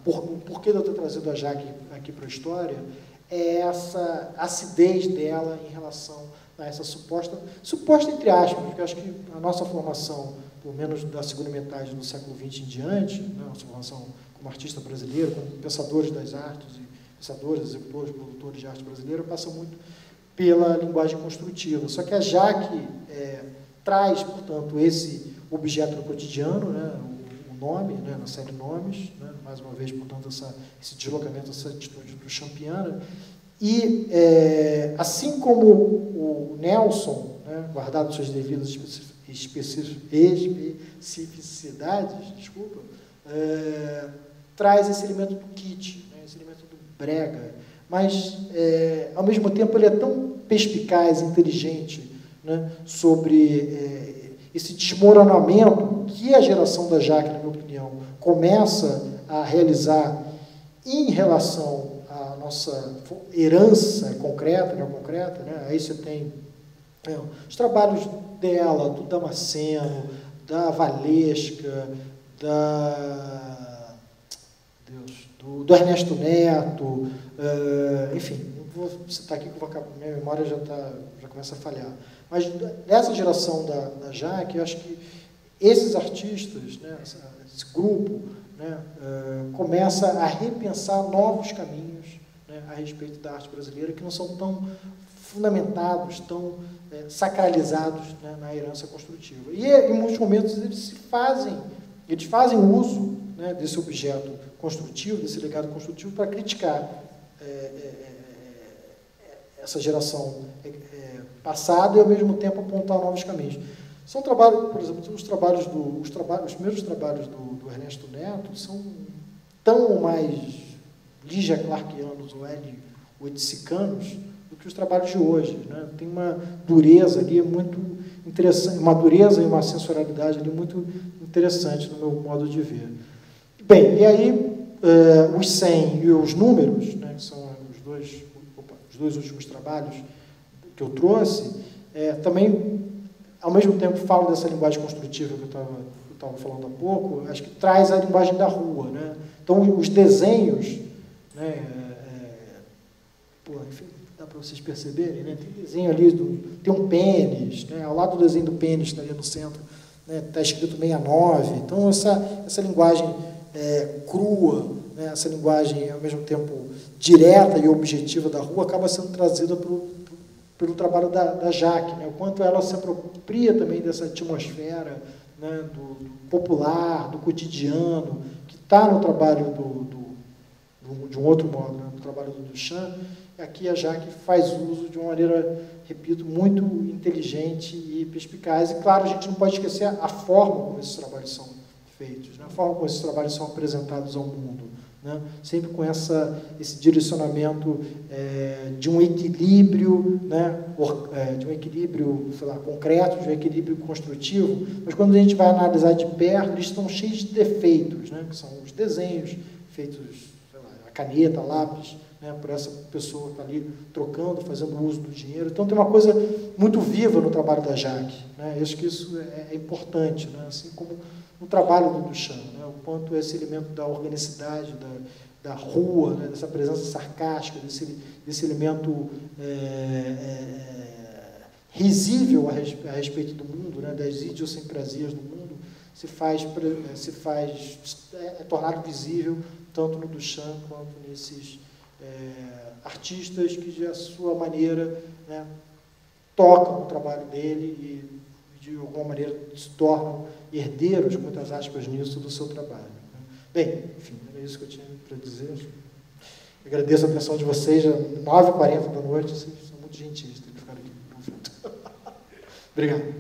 B: o porquê de eu ter trazido a Jacques aqui para a história, é essa acidez dela em relação a essa suposta entre aspas, porque acho que a nossa formação, pelo menos da segunda metade do século XX em diante, né, a nossa formação como artista brasileiro, como pensadores das artes, pensadores, executores, produtores de arte brasileira, passa muito pela linguagem construtiva. Só que a Jacques traz, portanto, esse objeto do cotidiano, né, o nome, né, na série Nomes, né, mais uma vez, portanto, esse deslocamento, essa atitude do Champiana. E, assim como o Nelson, né, guardado suas devidas especificidades, traz esse elemento do kit, né, esse elemento do brega, mas, ao mesmo tempo, ele é tão perspicaz, inteligente, né, sobre esse desmoronamento que a geração da Jacques, na minha opinião, começa a realizar em relação nossa herança concreta, neoconcreta, né? Aí você tem os trabalhos dela, do Damasceno, da Valesca, do Ernesto Neto, enfim, não vou citar aqui que minha memória já começa a falhar. Mas nessa geração da Jaque, eu acho que esses artistas, né, esse grupo, né, começa a repensar novos caminhos, né, a respeito da arte brasileira, que não são tão fundamentados, tão sacralizados, né, na herança construtiva. E, em muitos momentos, eles fazem uso, né, desse objeto construtivo, desse legado construtivo, para criticar essa geração passada e, ao mesmo tempo, apontar novos caminhos. São trabalhos, por exemplo, os primeiros trabalhos do Ernesto Neto são tão mais Ligia Clarkianos ou oiticicanos do que os trabalhos de hoje, né? Tem uma dureza ali muito interessante, uma dureza e uma sensorialidade ali muito interessante no meu modo de ver. Bem, e aí os 100 e os números, né, que são os dois últimos trabalhos que eu trouxe, também, ao mesmo tempo, falo dessa linguagem construtiva que eu estava falando há pouco, acho que traz a linguagem da rua, né? Então, os desenhos, né, enfim, dá para vocês perceberem, né? Tem desenho ali, tem um pênis, né? Ao lado do desenho do pênis, está ali no centro, né, está escrito 69. Então, essa linguagem crua, né, essa linguagem, ao mesmo tempo, direta e objetiva da rua, acaba sendo trazida pelo trabalho da Jaque, né? O quanto ela se apropria também dessa atmosfera, né, do popular, do cotidiano, que está no trabalho de um outro modo, né, no trabalho do Duchamp. Aqui a Jaque faz uso de uma maneira, repito, muito inteligente e perspicaz. E, claro, a gente não pode esquecer a forma como esses trabalhos são feitos, né? A forma como esses trabalhos são apresentados ao mundo, né? Sempre com esse direcionamento de um equilíbrio, né? De um equilíbrio, sei lá, concreto, de um equilíbrio construtivo, mas quando a gente vai analisar de perto, eles estão cheios de defeitos, né? Que são os desenhos feitos, sei lá, a caneta, a lápis, né, por essa pessoa que está ali trocando, fazendo uso do dinheiro. Então, tem uma coisa muito viva no trabalho da Jaque, né? Eu acho que isso é importante, né? Assim como no trabalho do Duchamp, né? O quanto esse elemento da organicidade, da rua, né? Dessa presença sarcástica, desse elemento risível a respeito do mundo, né? Das idiosincrasias do mundo, é tornado visível tanto no Duchamp quanto nesses artistas que, de sua maneira, né, tocam o trabalho dele e, de alguma maneira, se tornam herdeiros, muitas aspas nisso, do seu trabalho. Bem, enfim, era isso que eu tinha para dizer. Agradeço a atenção de vocês, já 9h40 da noite, vocês são muito gentis de ficar aqui. Obrigado.